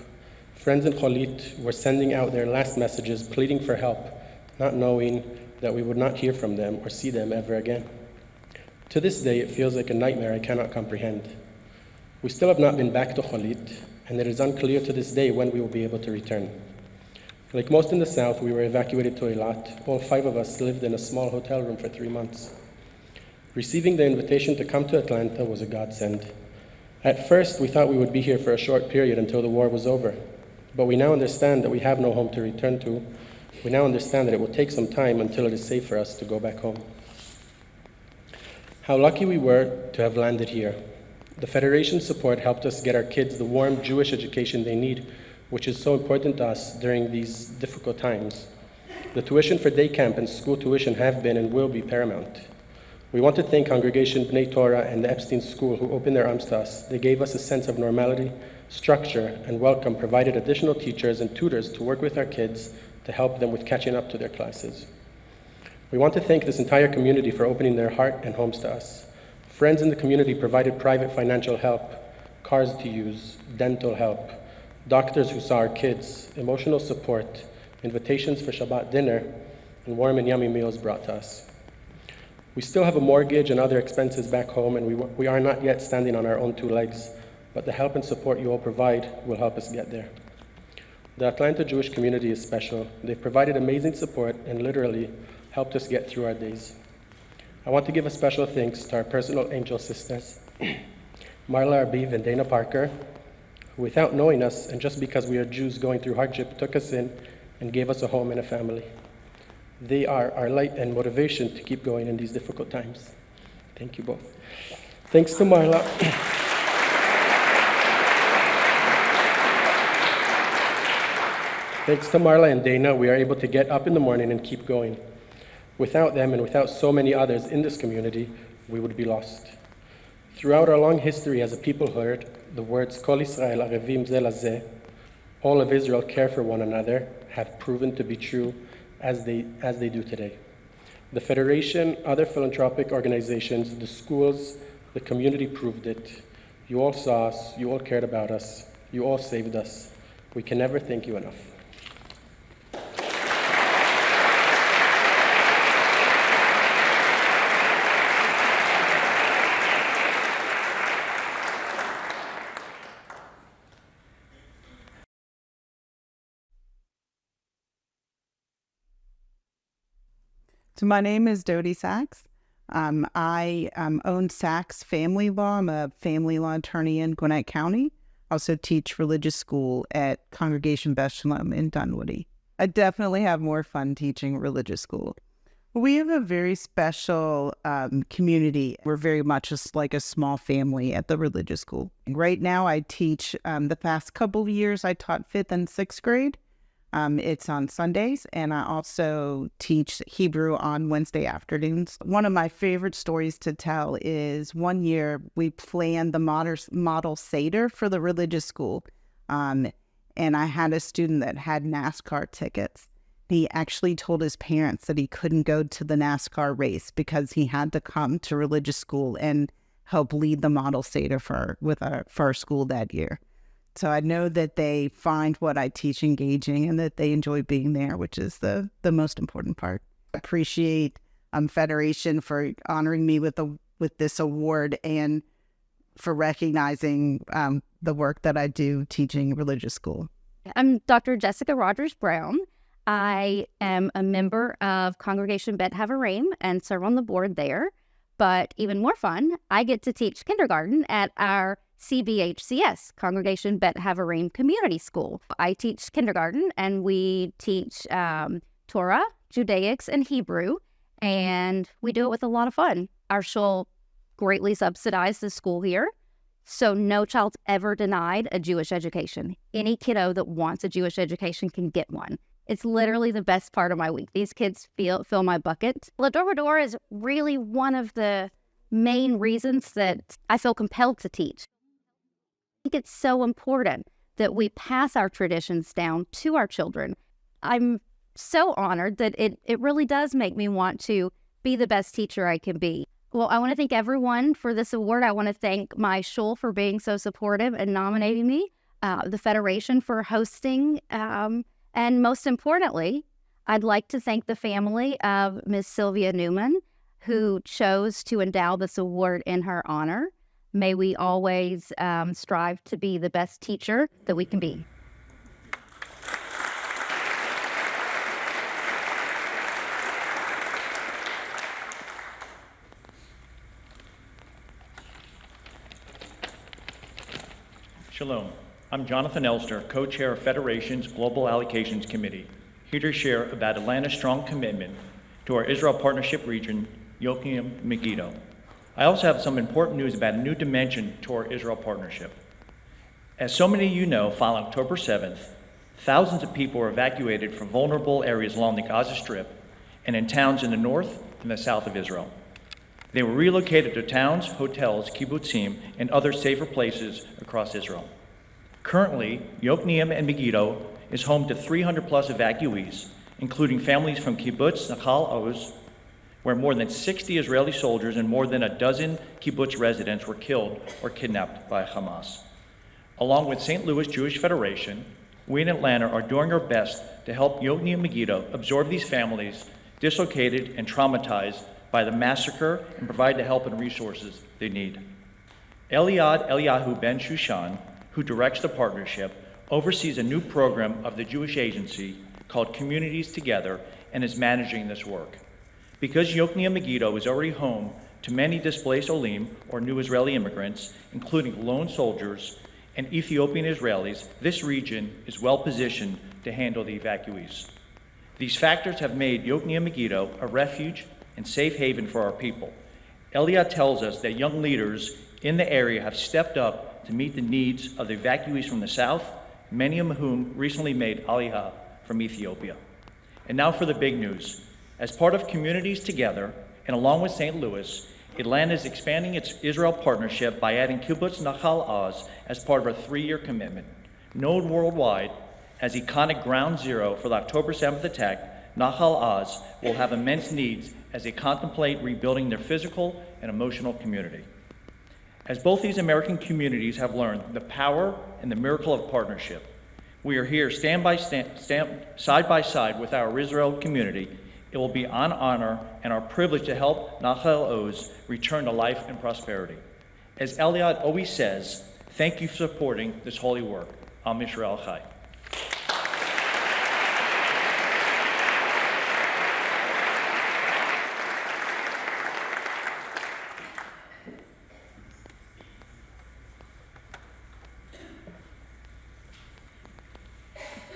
Friends in Cholit were sending out their last messages, pleading for help, not knowing that we would not hear from them or see them ever again. To this day, it feels like a nightmare I cannot comprehend. We still have not been back to Cholit, and it is unclear to this day when we will be able to return. Like most in the south, we were evacuated to Eilat. All 5 of us lived in a small hotel room for 3 months. Receiving the invitation to come to Atlanta was a godsend. At first, we thought we would be here for a short period until the war was over. But we now understand that we have no home to return to. We now understand that it will take some time until it is safe for us to go back home. How lucky we were to have landed here. The Federation's support helped us get our kids the warm Jewish education they need, which is so important to us during these difficult times. The tuition for day camp and school tuition have been and will be paramount. We want to thank Congregation B'nai Torah and the Epstein School who opened their arms to us. They gave us a sense of normality, structure, and welcome, provided additional teachers and tutors to work with our kids to help them with catching up to their classes. We want to thank this entire community for opening their heart and homes to us. Friends in the community provided private financial help, cars to use, dental help, doctors who saw our kids, emotional support, invitations for Shabbat dinner, and warm and yummy meals brought to us. We still have a mortgage and other expenses back home, and we are not yet standing on our own 2 legs, but the help and support you all provide will help us get there. The Atlanta Jewish community is special. They've provided amazing support and literally helped us get through our days. I want to give a special thanks to our personal angel sisters, Marla Arbiv and Dana Parker, who without knowing us and just because we are Jews going through hardship took us in and gave us a home and a family. They are our light and motivation to keep going in these difficult times. Thank you both. Thanks to Marla. Thanks to Marla and Dana, we are able to get up in the morning and keep going. Without them and without so many others in this community, we would be lost. Throughout our long history as a peoplehood, the words Kol Israel arevim ze lazeh, all of Israel care for one another, have proven to be true as they do today. The Federation, other philanthropic organizations, the schools, the community proved it. You all saw us, you all cared about us, you all saved us. We can never thank you enough. So my name is Dodie Sachs. I own Sachs Family Law. I'm a family law attorney in Gwinnett County. I also teach religious school at Congregation Beth Shalom in Dunwoody. I definitely have more fun teaching religious school. We have a very special community. We're very much just like a small family at the religious school. Right now I teach, the past couple of years I taught 5th and 6th grade. It's on Sundays, and I also teach Hebrew on Wednesday afternoons. One of my favorite stories to tell is one year we planned the model Seder for the religious school, and I had a student that had NASCAR tickets, He actually told his parents that he couldn't go to the NASCAR race because he had to come to religious school and help lead the model Seder for our school that year. So I know that they find what I teach engaging and that they enjoy being there, which is the most important part. I appreciate Federation for honoring me with this award and for recognizing the work that I do teaching religious school. I'm Dr. Jessica Rogers Brown. I am a member of Congregation Bet Havarim and serve on the board there. But even more fun, I get to teach kindergarten at our CBHCS, Congregation Bet Havarim Community School. I teach kindergarten, and we teach Torah, Judaics, and Hebrew, and we do it with a lot of fun. Our shul greatly subsidized the school here, so no child's ever denied a Jewish education. Any kiddo that wants a Jewish education can get one. It's literally the best part of my week. These kids fill my bucket. Lador Vador is really one of the main reasons that I feel compelled to teach. I think it's so important that we pass our traditions down to our children. I'm so honored that it really does make me want to be the best teacher I can be. Well, I want to thank everyone for this award. I want to thank my shul for being so supportive and nominating me, the Federation for hosting, and most importantly, I'd like to thank the family of Ms. Sylvia Newman, who chose to endow this award in her honor. May we always strive to be the best teacher that we can be. Shalom. I'm Jonathan Elster, co-chair of Federation's Global Allocations Committee, here to share about Atlanta's strong commitment to our Israel Partnership region, Yokneam, Megiddo. I also have some important news about a new dimension to our Israel Partnership. As so many of you know, following October 7th, thousands of people were evacuated from vulnerable areas along the Gaza Strip and in towns in the north and the south of Israel. They were relocated to towns, hotels, kibbutzim, and other safer places across Israel. Currently, Yokneam and Megiddo is home to 300 plus evacuees, including families from kibbutz Nahal Oz, where more than 60 Israeli soldiers and more than a dozen kibbutz residents were killed or kidnapped by Hamas. Along with St. Louis Jewish Federation, we in Atlanta are doing our best to help Yokneam and Megiddo absorb these families dislocated and traumatized by the massacre and provide the help and resources they need. Eliad Eliyahu Ben Shushan, who directs the partnership, oversees a new program of the Jewish Agency called Communities Together and is managing this work. Because Yokneam Megiddo is already home to many displaced Olim, or new Israeli immigrants, including lone soldiers and Ethiopian Israelis, this region is well positioned to handle the evacuees. These factors have made Yokneam Megiddo a refuge and safe haven for our people. Eliad tells us that young leaders in the area have stepped up to meet the needs of the evacuees from the south, many of whom recently made Aliyah from Ethiopia. And now for the big news. As part of Communities Together, and along with St. Louis, Atlanta is expanding its Israel partnership by adding Kibbutz Nahal Oz as part of our 3-year commitment. Known worldwide as iconic ground zero for the October 7th attack, Nahal Oz will have immense needs as they contemplate rebuilding their physical and emotional community. As both these American communities have learned the power and the miracle of partnership, we are here side by side with our Israel community. It will be an honor and our privilege to help Nahal Oz return to life and prosperity. As Eliad always says, thank you for supporting this holy work. Am Yisrael Chai.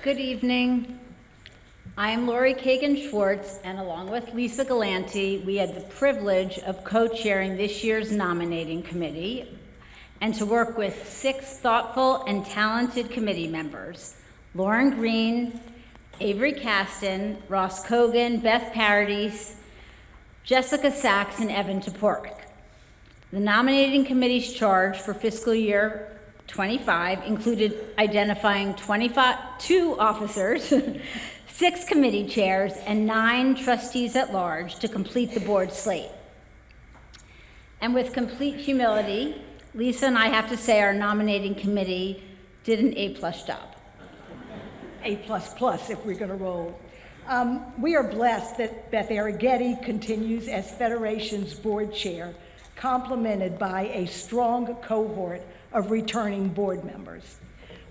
Good evening. I am Lori Kagan-Schwartz, and along with Lisa Galanti, we had the privilege of co-chairing this year's nominating committee and to work with 6 thoughtful and talented committee members: Lauren Green, Avery Caston, Ross Kogan, Beth Paradis, Jessica Sachs, and Evan Toporek. The nominating committee's charge for fiscal year 25 included identifying 2 officers, 6 committee chairs, and 9 trustees at large to complete the board slate. And with complete humility, Lisa and I have to say our nominating committee did an A+ job. A++ if we're going to roll. We are blessed that Beth Arrighetti continues as Federation's board chair, complemented by a strong cohort of returning board members.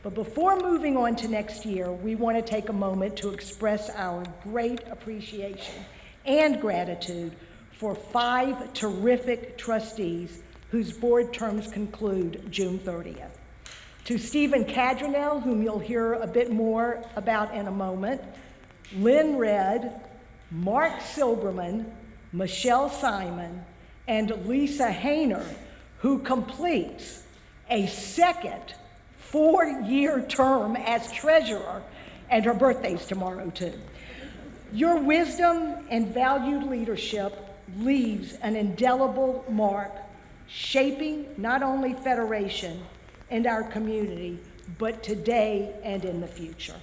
But before moving on to next year, we want to take a moment to express our great appreciation and gratitude for 5 terrific trustees whose board terms conclude June 30th. To Stephen Cadronell, whom you'll hear a bit more about in a moment, Lynn Redd, Mark Silberman, Michelle Simon, and Lisa Hayner, who completes a second 4-year term as treasurer, and her birthday's tomorrow too. Your wisdom and valued leadership leaves an indelible mark, shaping not only Federation and our community, but today and in the future.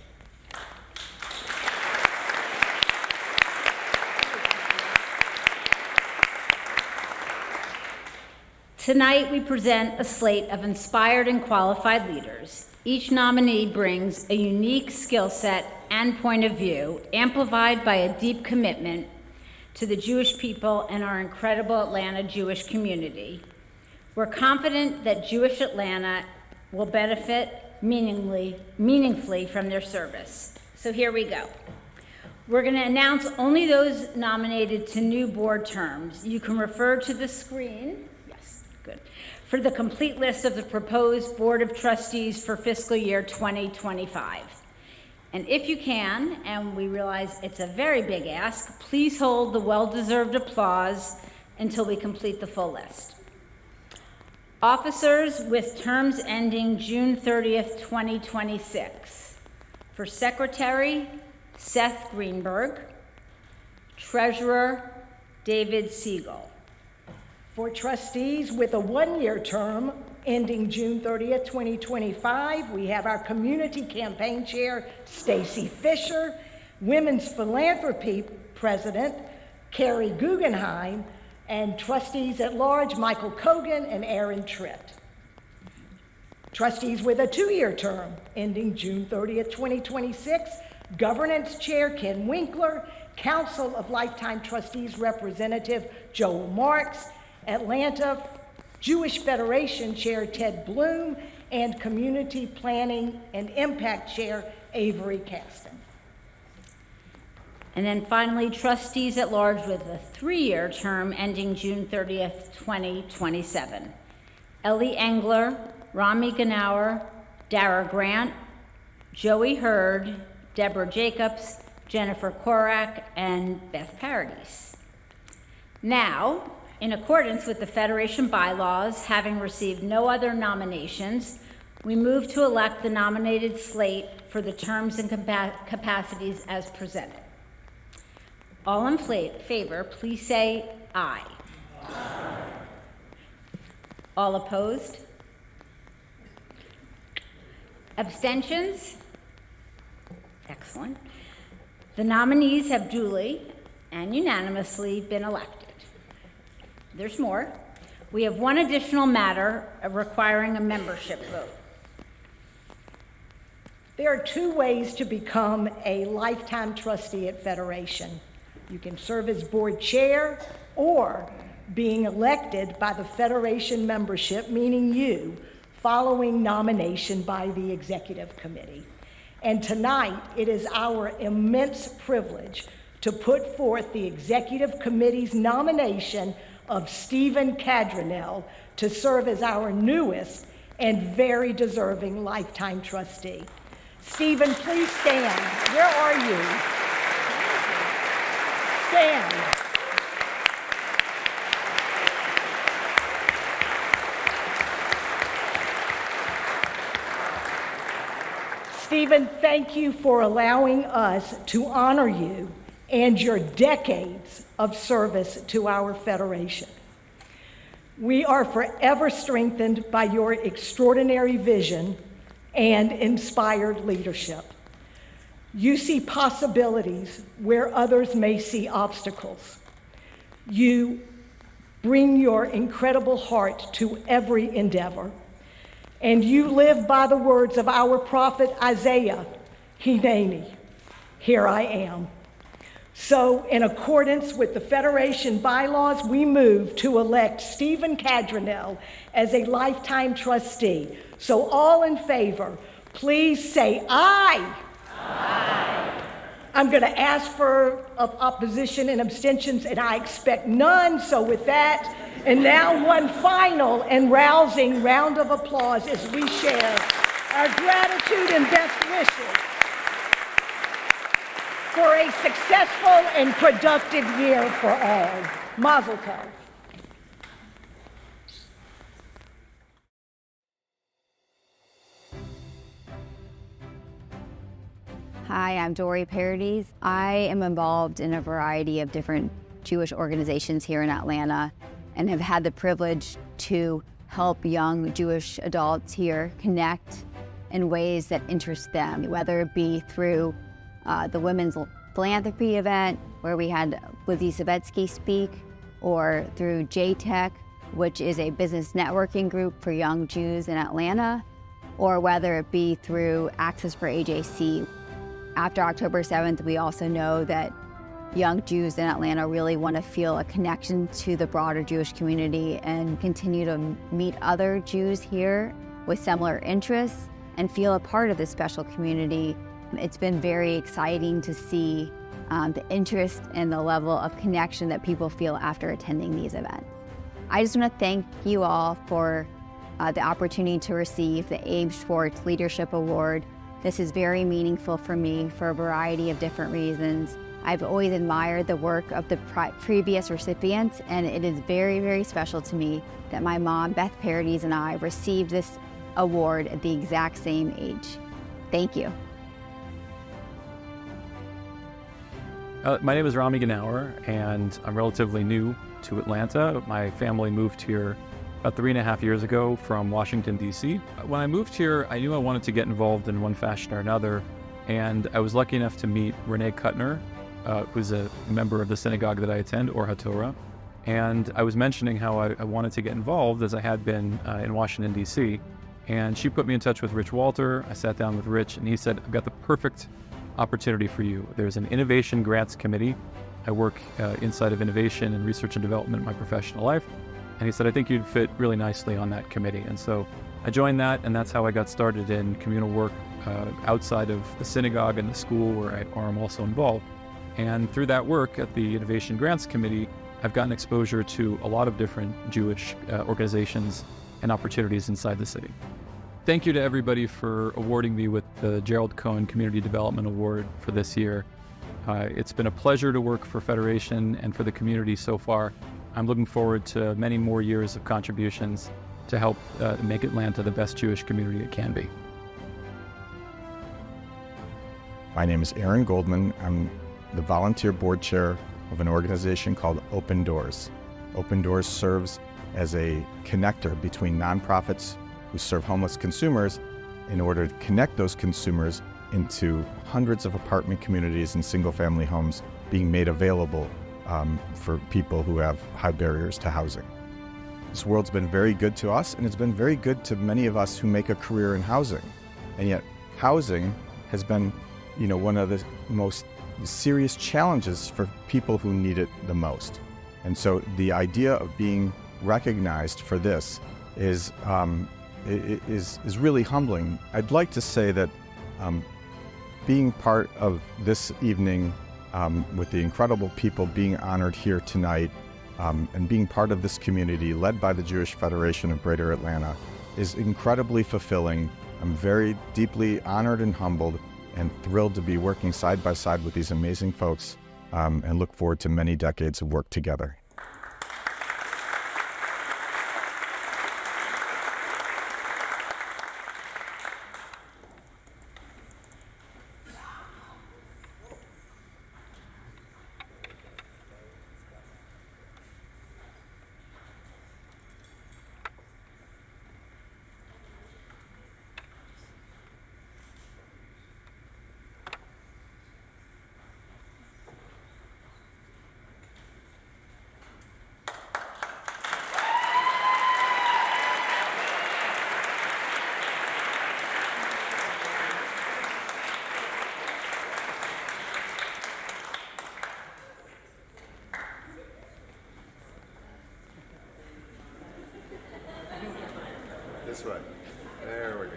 Tonight, we present a slate of inspired and qualified leaders. Each nominee brings a unique skill set and point of view, amplified by a deep commitment to the Jewish people and our incredible Atlanta Jewish community. We're confident that Jewish Atlanta will benefit meaningfully from their service. So here we go. We're going to announce only those nominated to new board terms. You can refer to the screen. Good. For the complete list of the proposed Board of Trustees for fiscal year 2025. And if you can, and we realize it's a very big ask, please hold the well-deserved applause until we complete the full list. Officers with terms ending June 30th, 2026. For Secretary, Seth Greenberg. Treasurer, David Siegel. For trustees with a 1-year term ending June 30th, 2025, we have our Community Campaign Chair, Stacy Fisher, Women's Philanthropy President, Carrie Guggenheim, and trustees at large, Michael Kogan and Aaron Tritt. Trustees with a 2-year term ending June 30th, 2026, Governance Chair, Ken Winkler, Council of Lifetime Trustees Representative, Joel Marks, Atlanta Jewish Federation Chair Ted Bloom, and Community Planning and Impact Chair Avery Caston. And then finally, trustees at large with a 3-year term ending June 30th, 2027. Ellie Engler, Rami Ganauer, Dara Grant, Joey Hurd, Deborah Jacobs, Jennifer Korak, and Beth Paradis. Now, in accordance with the Federation bylaws, having received no other nominations, we move to elect the nominated slate for the terms and capacities as presented. All in favor, please say aye. Aye. All opposed? Abstentions? Excellent. The nominees have duly and unanimously been elected. There's more. We have one additional matter requiring a membership vote. There are 2 ways to become a lifetime trustee at Federation. You can serve as board chair or being elected by the Federation membership, meaning you, following nomination by the executive committee. And tonight, it is our immense privilege to put forth the executive committee's nomination of Stephen Cadronell to serve as our newest and very deserving lifetime trustee. Stephen, please stand. Where are you? Stand. Stephen, thank you for allowing us to honor you and your decades of service to our Federation. We are forever strengthened by your extraordinary vision and inspired leadership. You see possibilities where others may see obstacles. You bring your incredible heart to every endeavor. And you live by the words of our prophet Isaiah, Hineni, here I am. So in accordance with the Federation bylaws, we move to elect Stephen Cadronell as a lifetime trustee. So all in favor, please say aye. Aye. I'm going to ask for opposition and abstentions, and I expect none. So with that, and now one final and rousing round of applause as we share our gratitude and best wishes for a successful and productive year for all. Mazel tov. Hi, I'm Dory Parodies. I am involved in a variety of different Jewish organizations here in Atlanta and have had the privilege to help young Jewish adults here connect in ways that interest them, whether it be through the Women's Philanthropy event where we had Lizzie Savetsky speak, or through JTech, which is a business networking group for young Jews in Atlanta, or whether it be through Access for AJC. After October 7th, we also know that young Jews in Atlanta really want to feel a connection to the broader Jewish community and continue to meet other Jews here with similar interests and feel a part of this special community. It's been very exciting to see the interest and the level of connection that people feel after attending these events. I just want to thank you all for the opportunity to receive the Abe Schwartz Leadership Award. This is very meaningful for me for a variety of different reasons. I've always admired the work of the previous recipients, and it is very, very special to me that my mom, Beth Parodies, and I received this award at the exact same age. Thank you. My name is Rami Ganauer, and I'm relatively new to Atlanta. My family moved here about 3.5 years ago from Washington, D.C. When I moved here, I knew I wanted to get involved in one fashion or another, and I was lucky enough to meet Renee Kuttner, who's a member of the synagogue that I attend, Or HaTorah, and I was mentioning how I wanted to get involved as I had been in Washington, D.C., and she put me in touch with Rich Walter. I sat down with Rich, and he said, I've got the perfect opportunity for you. There's an Innovation Grants Committee. I work inside of innovation and research and development in my professional life. And he said, I think you'd fit really nicely on that committee. And so I joined that, and that's how I got started in communal work outside of the synagogue and the school where I'm also involved. And through that work at the Innovation Grants Committee, I've gotten exposure to a lot of different Jewish organizations and opportunities inside the city. Thank you to everybody for awarding me with the Gerald Cohen Community Development Award for this year. It's been a pleasure to work for Federation and for the community so far. I'm looking forward to many more years of contributions to help make Atlanta the best Jewish community it can be. My name is Aaron Goldman. I'm the volunteer board chair of an organization called Open Doors. Open Doors serves as a connector between nonprofits who serve homeless consumers in order to connect those consumers into hundreds of apartment communities and single-family homes being made available for people who have high barriers to housing. This world's been very good to us, and it's been very good to many of us who make a career in housing. And yet, housing has been, one of the most serious challenges for people who need it the most. And so the idea of being recognized for this is really humbling. I'd like to say that being part of this evening with the incredible people being honored here tonight and being part of this community led by the Jewish Federation of Greater Atlanta is incredibly fulfilling. I'm very deeply honored and humbled and thrilled to be working side by side with these amazing folks and look forward to many decades of work together. This way. There we go.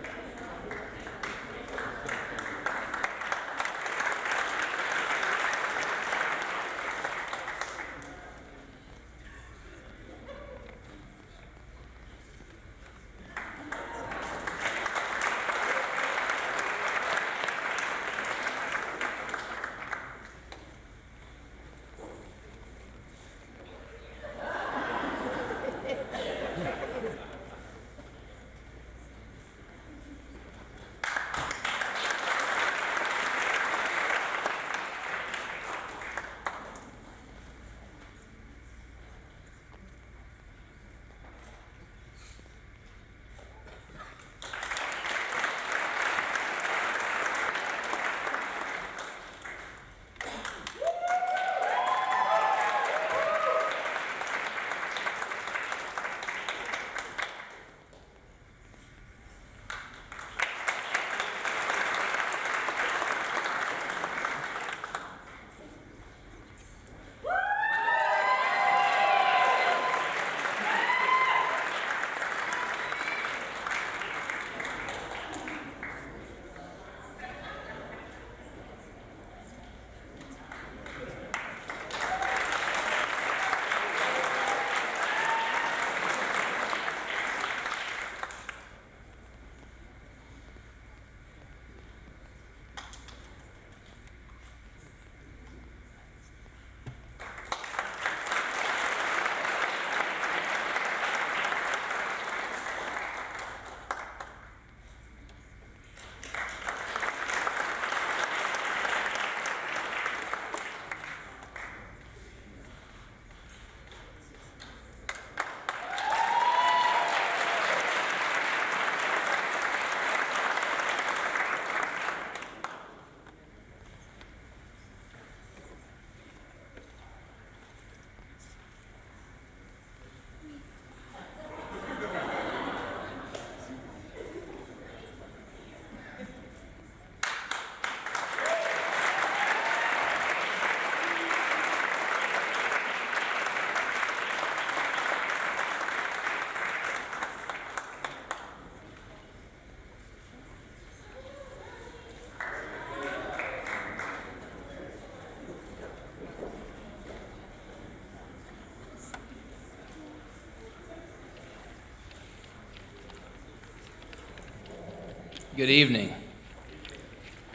Good evening.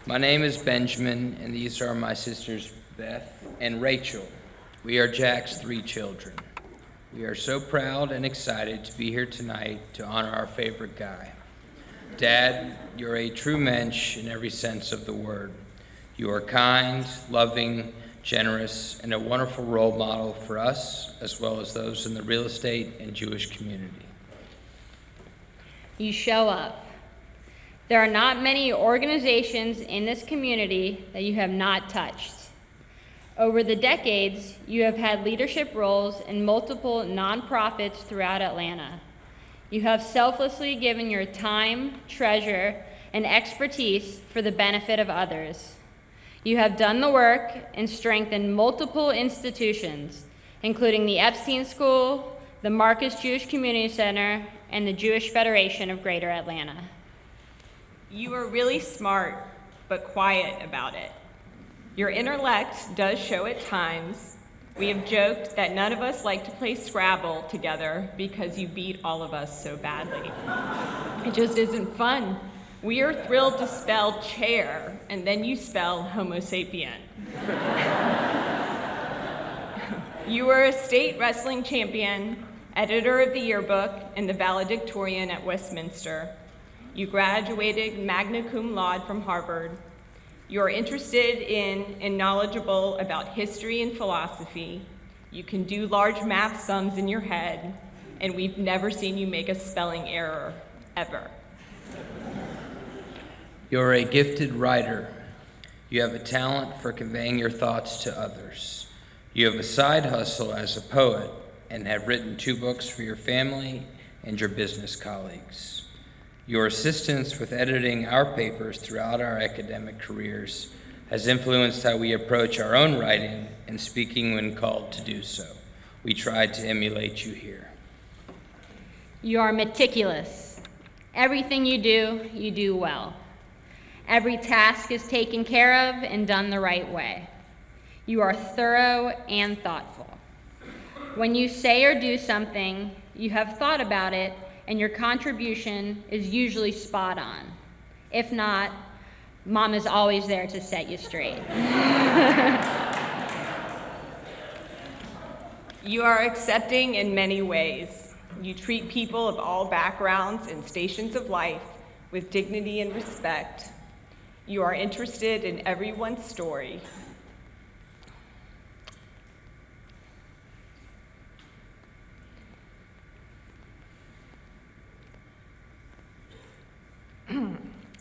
My name is Benjamin, and these are my sisters Beth and Rachel. We are Jack's 3 children. We are so proud and excited to be here tonight to honor our favorite guy. Dad, you're a true mensch in every sense of the word. You are kind, loving, generous, and a wonderful role model for us, as well as those in the real estate and Jewish community. You show up. There are not many organizations in this community that you have not touched. Over the decades, you have had leadership roles in multiple nonprofits throughout Atlanta. You have selflessly given your time, treasure, and expertise for the benefit of others. You have done the work and strengthened multiple institutions, including the Epstein School, the Marcus Jewish Community Center, and the Jewish Federation of Greater Atlanta. You are really smart, but quiet about it. Your intellect does show at times. We have joked that none of us like to play Scrabble together because you beat all of us so badly. It just isn't fun. We are thrilled to spell chair, and then you spell Homo sapien. You were a state wrestling champion, editor of the yearbook, and the valedictorian at Westminster. You graduated magna cum laude from Harvard. You're interested in and knowledgeable about history and philosophy. You can do large math sums in your head, and we've never seen you make a spelling error, ever. You're a gifted writer. You have a talent for conveying your thoughts to others. You have a side hustle as a poet and have written 2 books for your family and your business colleagues. Your assistance with editing our papers throughout our academic careers has influenced how we approach our own writing and speaking when called to do so. We tried to emulate you here. You are meticulous. Everything you do well. Every task is taken care of and done the right way. You are thorough and thoughtful. When you say or do something, you have thought about it, and your contribution is usually spot on. If not, Mom is always there to set you straight. You are accepting in many ways. You treat people of all backgrounds and stations of life with dignity and respect. You are interested in everyone's story.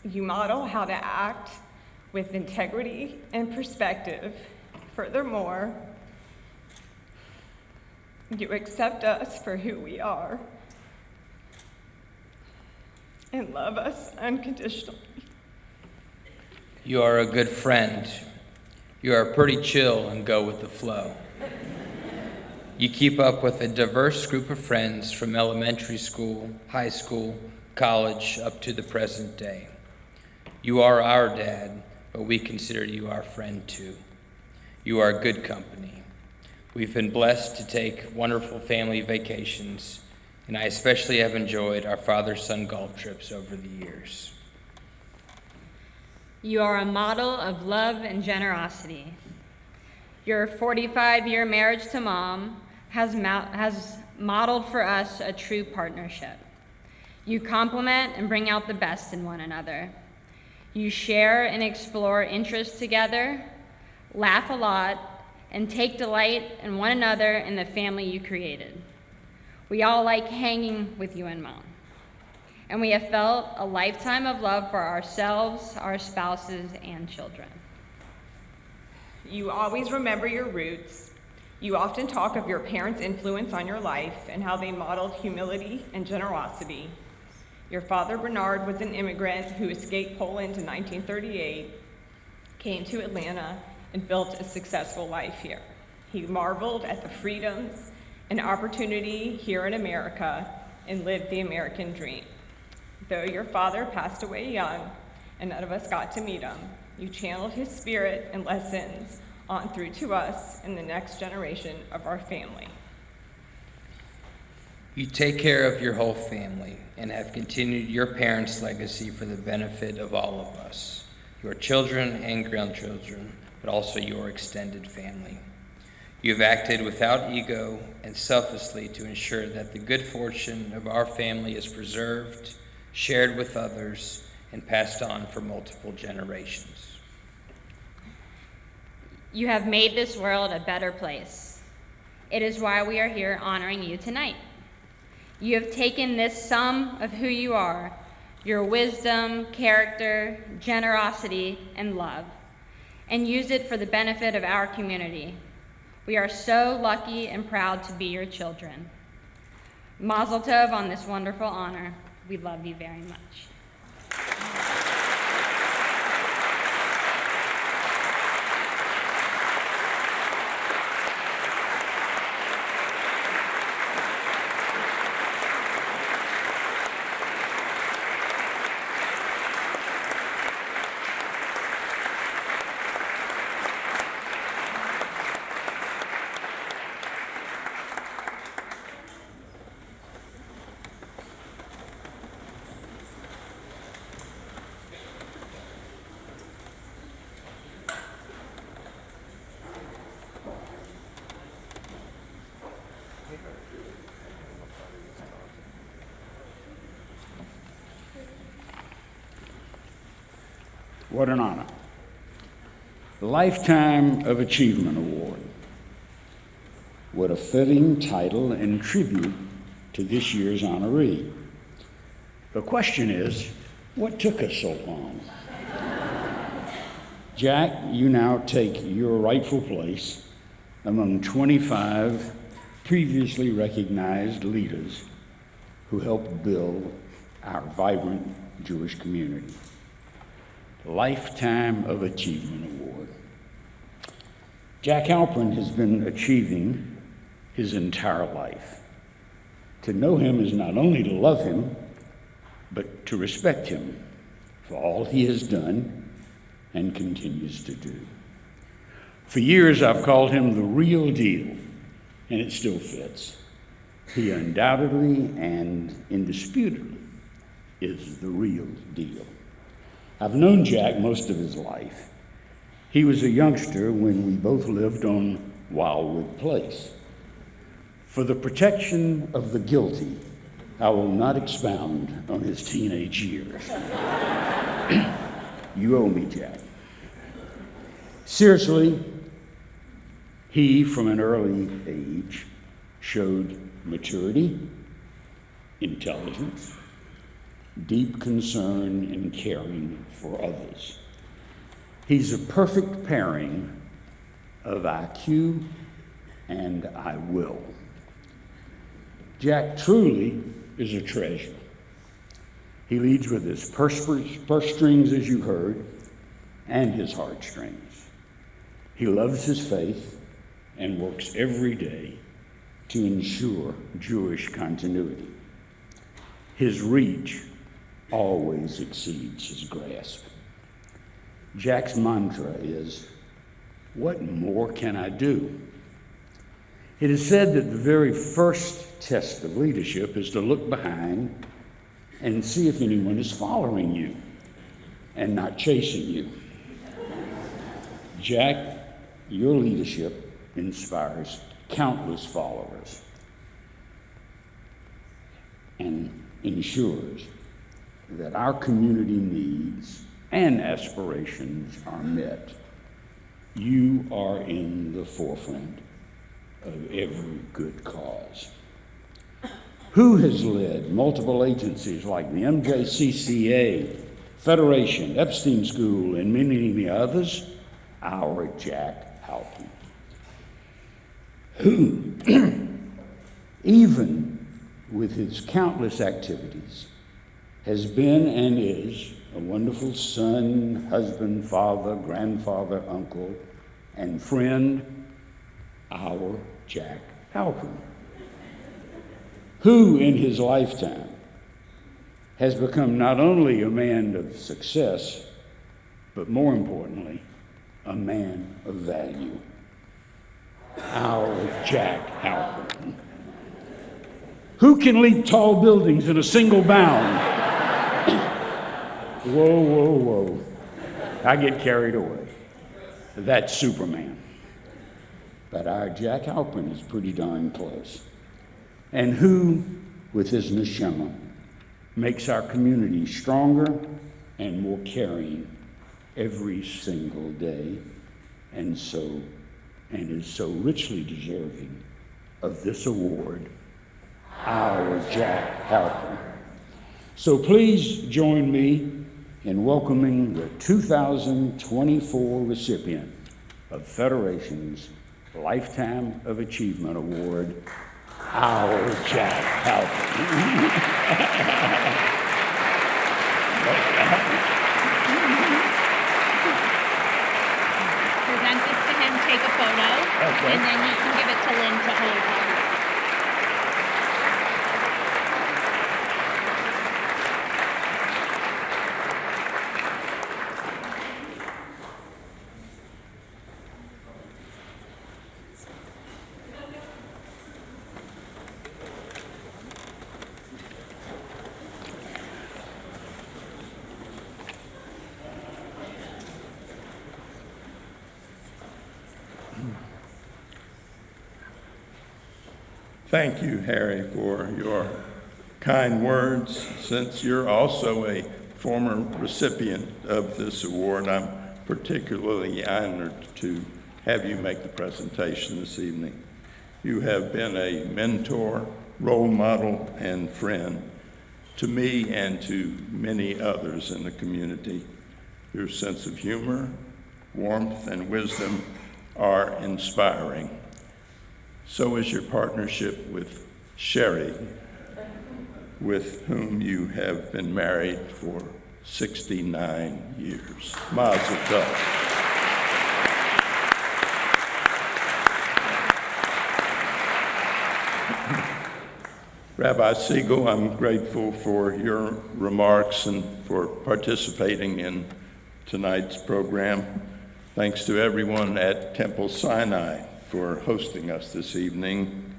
You model how to act with integrity and perspective. Furthermore, you accept us for who we are and love us unconditionally. You are a good friend. You are pretty chill and go with the flow. You keep up with a diverse group of friends from elementary school, high school, college, up to the present day. You are our dad, but we consider you our friend too. You are good company. We've been blessed to take wonderful family vacations, and I especially have enjoyed our father-son golf trips over the years. You are a model of love and generosity. Your 45-year marriage to Mom has modeled for us a true partnership. You complement and bring out the best in one another. You share and explore interests together, laugh a lot, and take delight in one another and the family you created. We all like hanging with you and Mom. And we have felt a lifetime of love for ourselves, our spouses, and children. You always remember your roots. You often talk of your parents' influence on your life and how they modeled humility and generosity. Your father, Bernard, was an immigrant who escaped Poland in 1938, came to Atlanta, and built a successful life here. He marveled at the freedoms and opportunity here in America and lived the American dream. Though your father passed away young and none of us got to meet him, you channeled his spirit and lessons on through to us and the next generation of our family. You take care of your whole family and have continued your parents' legacy for the benefit of all of us, your children and grandchildren, but also your extended family. You have acted without ego and selflessly to ensure that the good fortune of our family is preserved, shared with others, and passed on for multiple generations. You have made this world a better place. It is why we are here honoring you tonight. You have taken this sum of who you are, your wisdom, character, generosity, and love, and used it for the benefit of our community. We are so lucky and proud to be your children. Mazel tov on this wonderful honor. We love you very much. What an honor. The Lifetime of Achievement Award. What a fitting title and tribute to this year's honoree. The question is, what took us so long? Jack, you now take your rightful place among 25 previously recognized leaders who helped build our vibrant Jewish community. Lifetime of Achievement Award. Jack Halpern has been achieving his entire life. To know him is not only to love him, but to respect him for all he has done and continues to do. For years, I've called him the real deal, and it still fits. He undoubtedly and indisputably is the real deal. I've known Jack most of his life. He was a youngster when we both lived on Wildwood Place. For the protection of the guilty, I will not expound on his teenage years. You owe me, Jack. Seriously, he, from an early age, showed maturity, intelligence, deep concern and caring for others. He's a perfect pairing of IQ and I will. Jack truly is a treasure. He leads with his purse strings, as you heard, and his heartstrings. He loves his faith and works every day to ensure Jewish continuity. His reach always exceeds his grasp. Jack's mantra is, "What more can I do?" It is said that the very first test of leadership is to look behind and see if anyone is following you and not chasing you. Jack, your leadership inspires countless followers and ensures that our community needs and aspirations are met. You are in the forefront of every good cause. Who has led multiple agencies like the MJCCA, Federation, Epstein School, and many others? Our Jack Halpern. Who, even with his countless activities, has been and is a wonderful son, husband, father, grandfather, uncle, and friend, our Jack Halpern. Who in his lifetime has become not only a man of success, but more importantly, a man of value. Our Jack Halpern. Who can leap tall buildings in a single bound? Whoa. I get carried away. That's Superman. But our Jack Halpern is pretty darn close. And who, with his neshama, makes our community stronger and more caring every single day, and is so richly deserving of this award, our Jack Halpern. So please join me in welcoming the 2024 recipient of Federation's Lifetime of Achievement Award, our Jack Halpern. Present this to him, take a photo, Okay. and then you can give it to Lynn to hold. Thank you, Harry, for your kind words. Since you're also a former recipient of this award, I'm particularly honored to have you make the presentation this evening. You have been a mentor, role model, and friend to me and to many others in the community. Your sense of humor, warmth, and wisdom are inspiring. So is your partnership with Sherry, with whom you have been married for 69 years. Mazel tov. Rabbi Siegel, I'm grateful for your remarks and for participating in tonight's program. Thanks to everyone at Temple Sinai for hosting us this evening,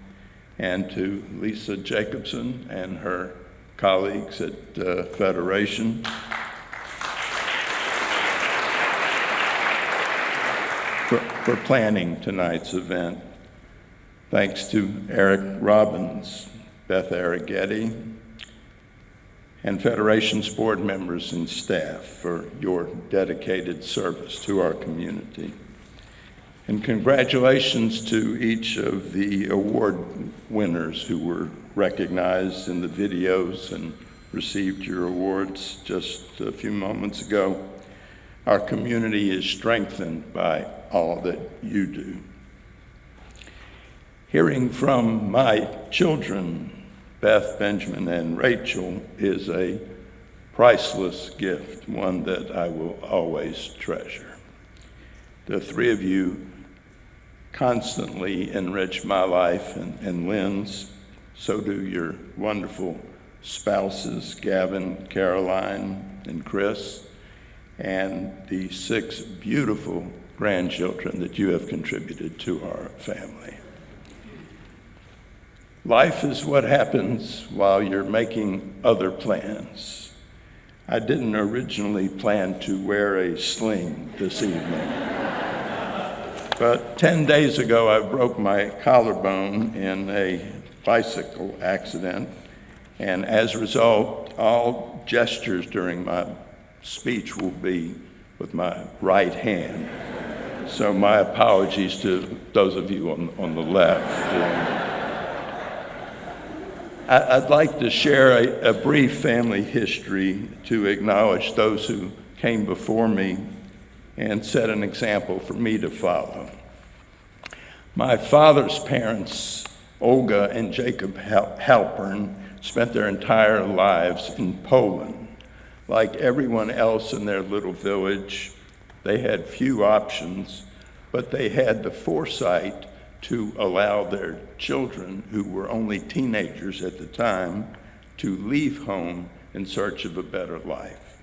and to Lisa Jacobson and her colleagues at Federation. For planning tonight's event. Thanks to Eric Robbins, Beth Arrighetti, and Federation's board members and staff for your dedicated service to our community. And congratulations to each of the award winners who were recognized in the videos and received your awards just a few moments ago. Our community is strengthened by all that you do. Hearing from my children, Beth, Benjamin, and Rachel, is a priceless gift, one that I will always treasure. The three of you constantly enrich my life and Lynn's. So do your wonderful spouses, Gavin, Caroline, and Chris, and the 6 beautiful grandchildren that you have contributed to our family. Life is what happens while you're making other plans. I didn't originally plan to wear a sling this evening, but 10 days ago I broke my collarbone in a bicycle accident, and as a result, all gestures during my speech will be with my right hand. So my apologies to those of you on the left. I'd like to share a brief family history to acknowledge those who came before me and set an example for me to follow. My father's parents, Olga and Jacob Halpern, spent their entire lives in Poland. Like everyone else in their little village, they had few options, but they had the foresight to allow their children, who were only teenagers at the time, to leave home in search of a better life.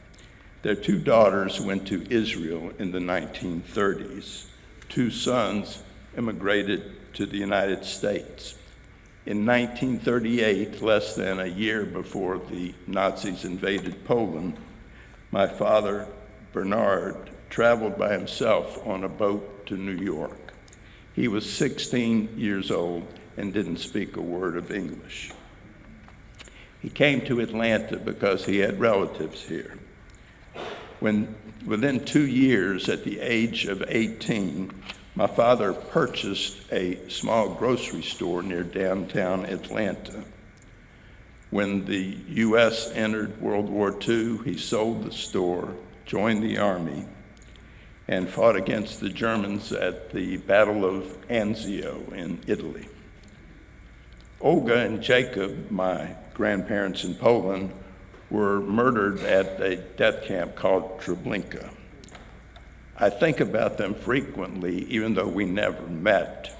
Their 2 daughters went to Israel in the 1930s. 2 sons immigrated to the United States. In 1938, less than a year before the Nazis invaded Poland, my father, Bernard, traveled by himself on a boat to New York. He was 16 years old and didn't speak a word of English. He came to Atlanta because he had relatives here. Within 2 years, at the age of 18, my father purchased a small grocery store near downtown Atlanta. When the U.S. entered World War II, he sold the store, joined the Army, and fought against the Germans at the Battle of Anzio in Italy. Olga and Jacob, my grandparents in Poland, were murdered at a death camp called Treblinka. I think about them frequently, even though we never met.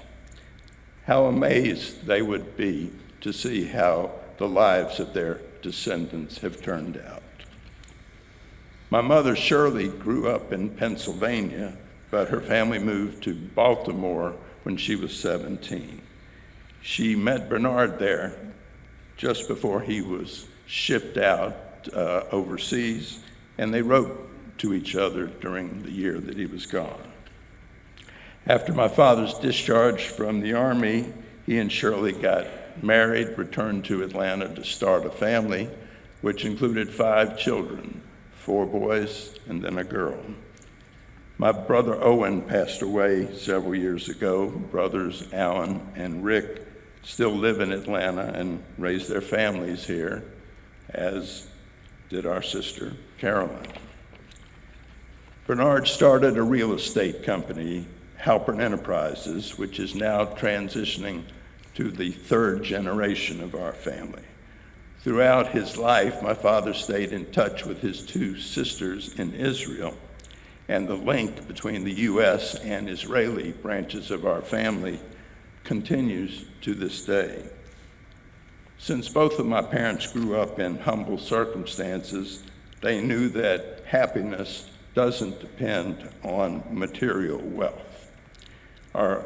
How amazed they would be to see how the lives of their descendants have turned out. My mother, Shirley, grew up in Pennsylvania, but her family moved to Baltimore when she was 17. She met Bernard there just before he was shipped out overseas, and they wrote to each other during the year that he was gone. After my father's discharge from the Army, he and Shirley got married, returned to Atlanta to start a family, which included 5 children, 4 boys and then a girl. My brother Owen passed away several years ago. Brothers Alan and Rick still live in Atlanta and raise their families here, as did our sister Caroline. Bernard started a real estate company, Halpern Enterprises, which is now transitioning to the 3rd generation of our family. Throughout his life, my father stayed in touch with his 2 sisters in Israel, and the link between the U.S. and Israeli branches of our family continues to this day. Since both of my parents grew up in humble circumstances, they knew that happiness doesn't depend on material wealth. Our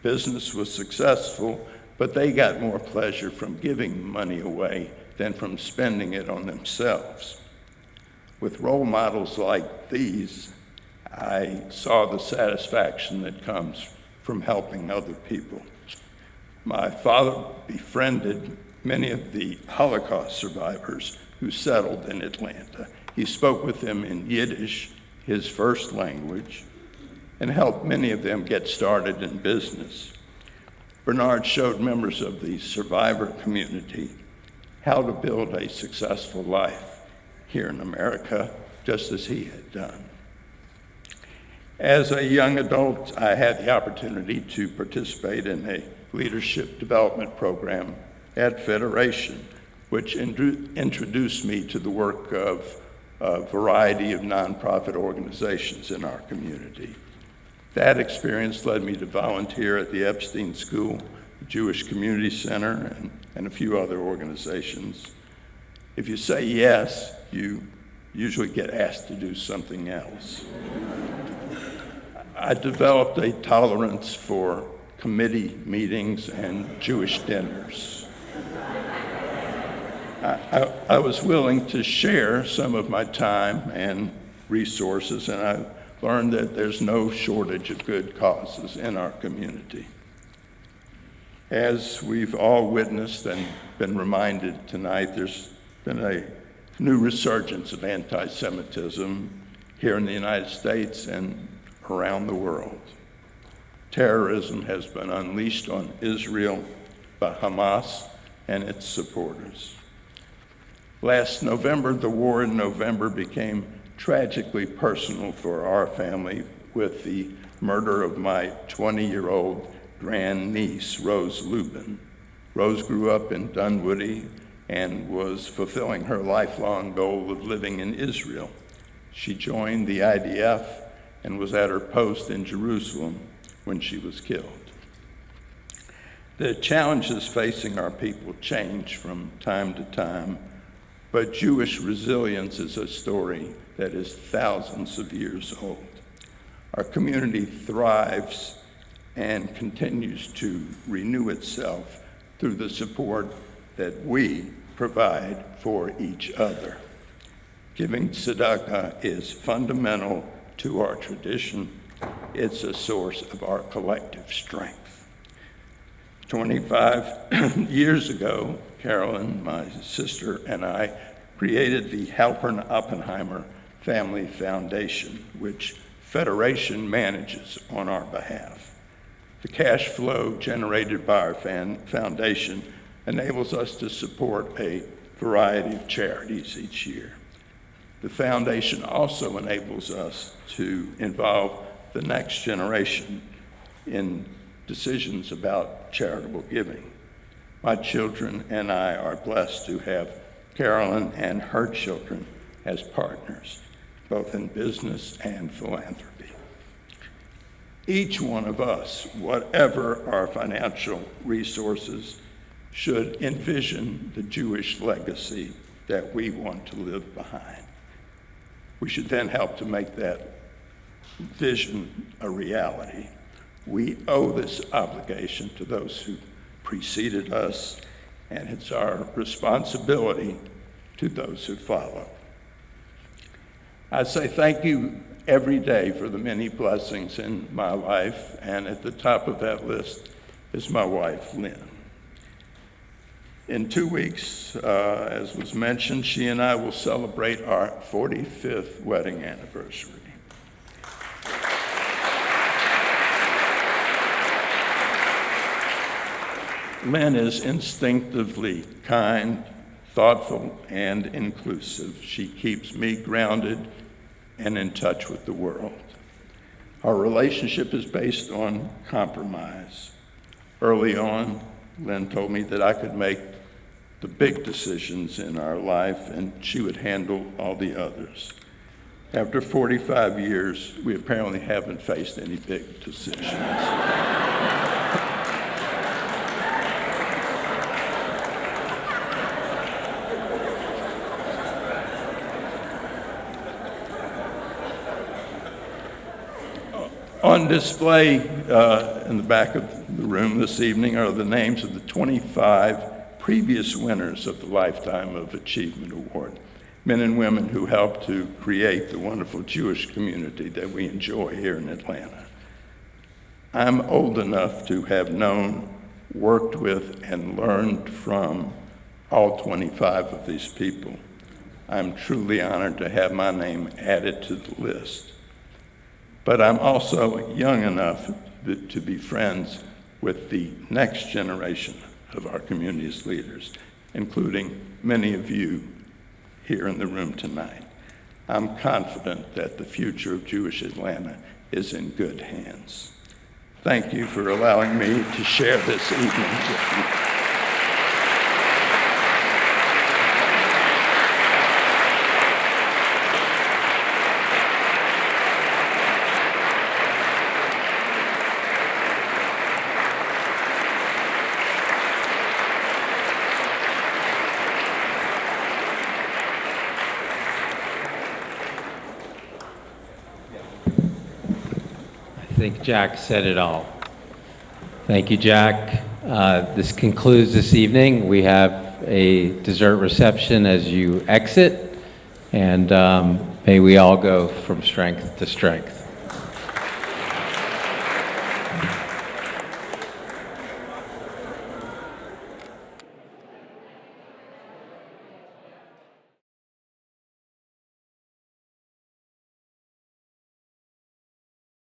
business was successful, but they got more pleasure from giving money away than from spending it on themselves. With role models like these, I saw the satisfaction that comes from helping other people. My father befriended many of the Holocaust survivors who settled in Atlanta. He spoke with them in Yiddish, his first language, and helped many of them get started in business. Bernard showed members of the survivor community how to build a successful life here in America, just as he had done. As a young adult, I had the opportunity to participate in a leadership development program at Federation, which introduced me to the work of a variety of nonprofit organizations in our community. That experience led me to volunteer at the Epstein School, the Jewish Community Center, and a few other organizations. If you say yes, you usually get asked to do something else. I developed a tolerance for committee meetings and Jewish dinners. I was willing to share some of my time and resources, and I learned that there's no shortage of good causes in our community. As we've all witnessed and been reminded tonight, there's been a new resurgence of anti-Semitism here in the United States and around the world. Terrorism has been unleashed on Israel by Hamas and its supporters. Last November, the war in November became tragically personal for our family with the murder of my 20-year-old grandniece, Rose Lubin. Rose grew up in Dunwoody and was fulfilling her lifelong goal of living in Israel. She joined the IDF and was at her post in Jerusalem when she was killed. The challenges facing our people change from time to time, but Jewish resilience is a story that is thousands of years old. Our community thrives and continues to renew itself through the support that we provide for each other. Giving tzedakah is fundamental to our tradition. It's a source of our collective strength. 25 years ago, Carolyn, my sister, and I created the Halpern Oppenheimer Family Foundation, which Federation manages on our behalf. The cash flow generated by our foundation enables us to support a variety of charities each year. The foundation also enables us to involve the next generation in decisions about charitable giving. My children and I are blessed to have Carolyn and her children as partners, both in business and philanthropy. Each one of us, whatever our financial resources, should envision the Jewish legacy that we want to leave behind. We should then help to make that vision a reality. We owe this obligation to those who preceded us, and it's our responsibility to those who follow. I say thank you every day for the many blessings in my life, and at the top of that list is my wife, Lynn. In 2 weeks, as was mentioned, she and I will celebrate our 45th wedding anniversary. Lynn is instinctively kind, thoughtful, and inclusive. She keeps me grounded and in touch with the world. Our relationship is based on compromise. Early on, Lynn told me that I could make the big decisions in our life and she would handle all the others. After 45 years, we apparently haven't faced any big decisions. On display in the back of the room this evening are the names of the 25 previous winners of the Lifetime of Achievement Award, men and women who helped to create the wonderful Jewish community that we enjoy here in Atlanta. I'm old enough to have known, worked with, and learned from all 25 of these people. I'm truly honored to have my name added to the list. But I'm also young enough to be friends with the next generation of our community's leaders, including many of you here in the room tonight. I'm confident that the future of Jewish Atlanta is in good hands. Thank you for allowing me to share this evening with you. I think Jack said it all. Thank you, Jack. This concludes this evening. We have a dessert reception as you exit, and may we all go from strength to strength.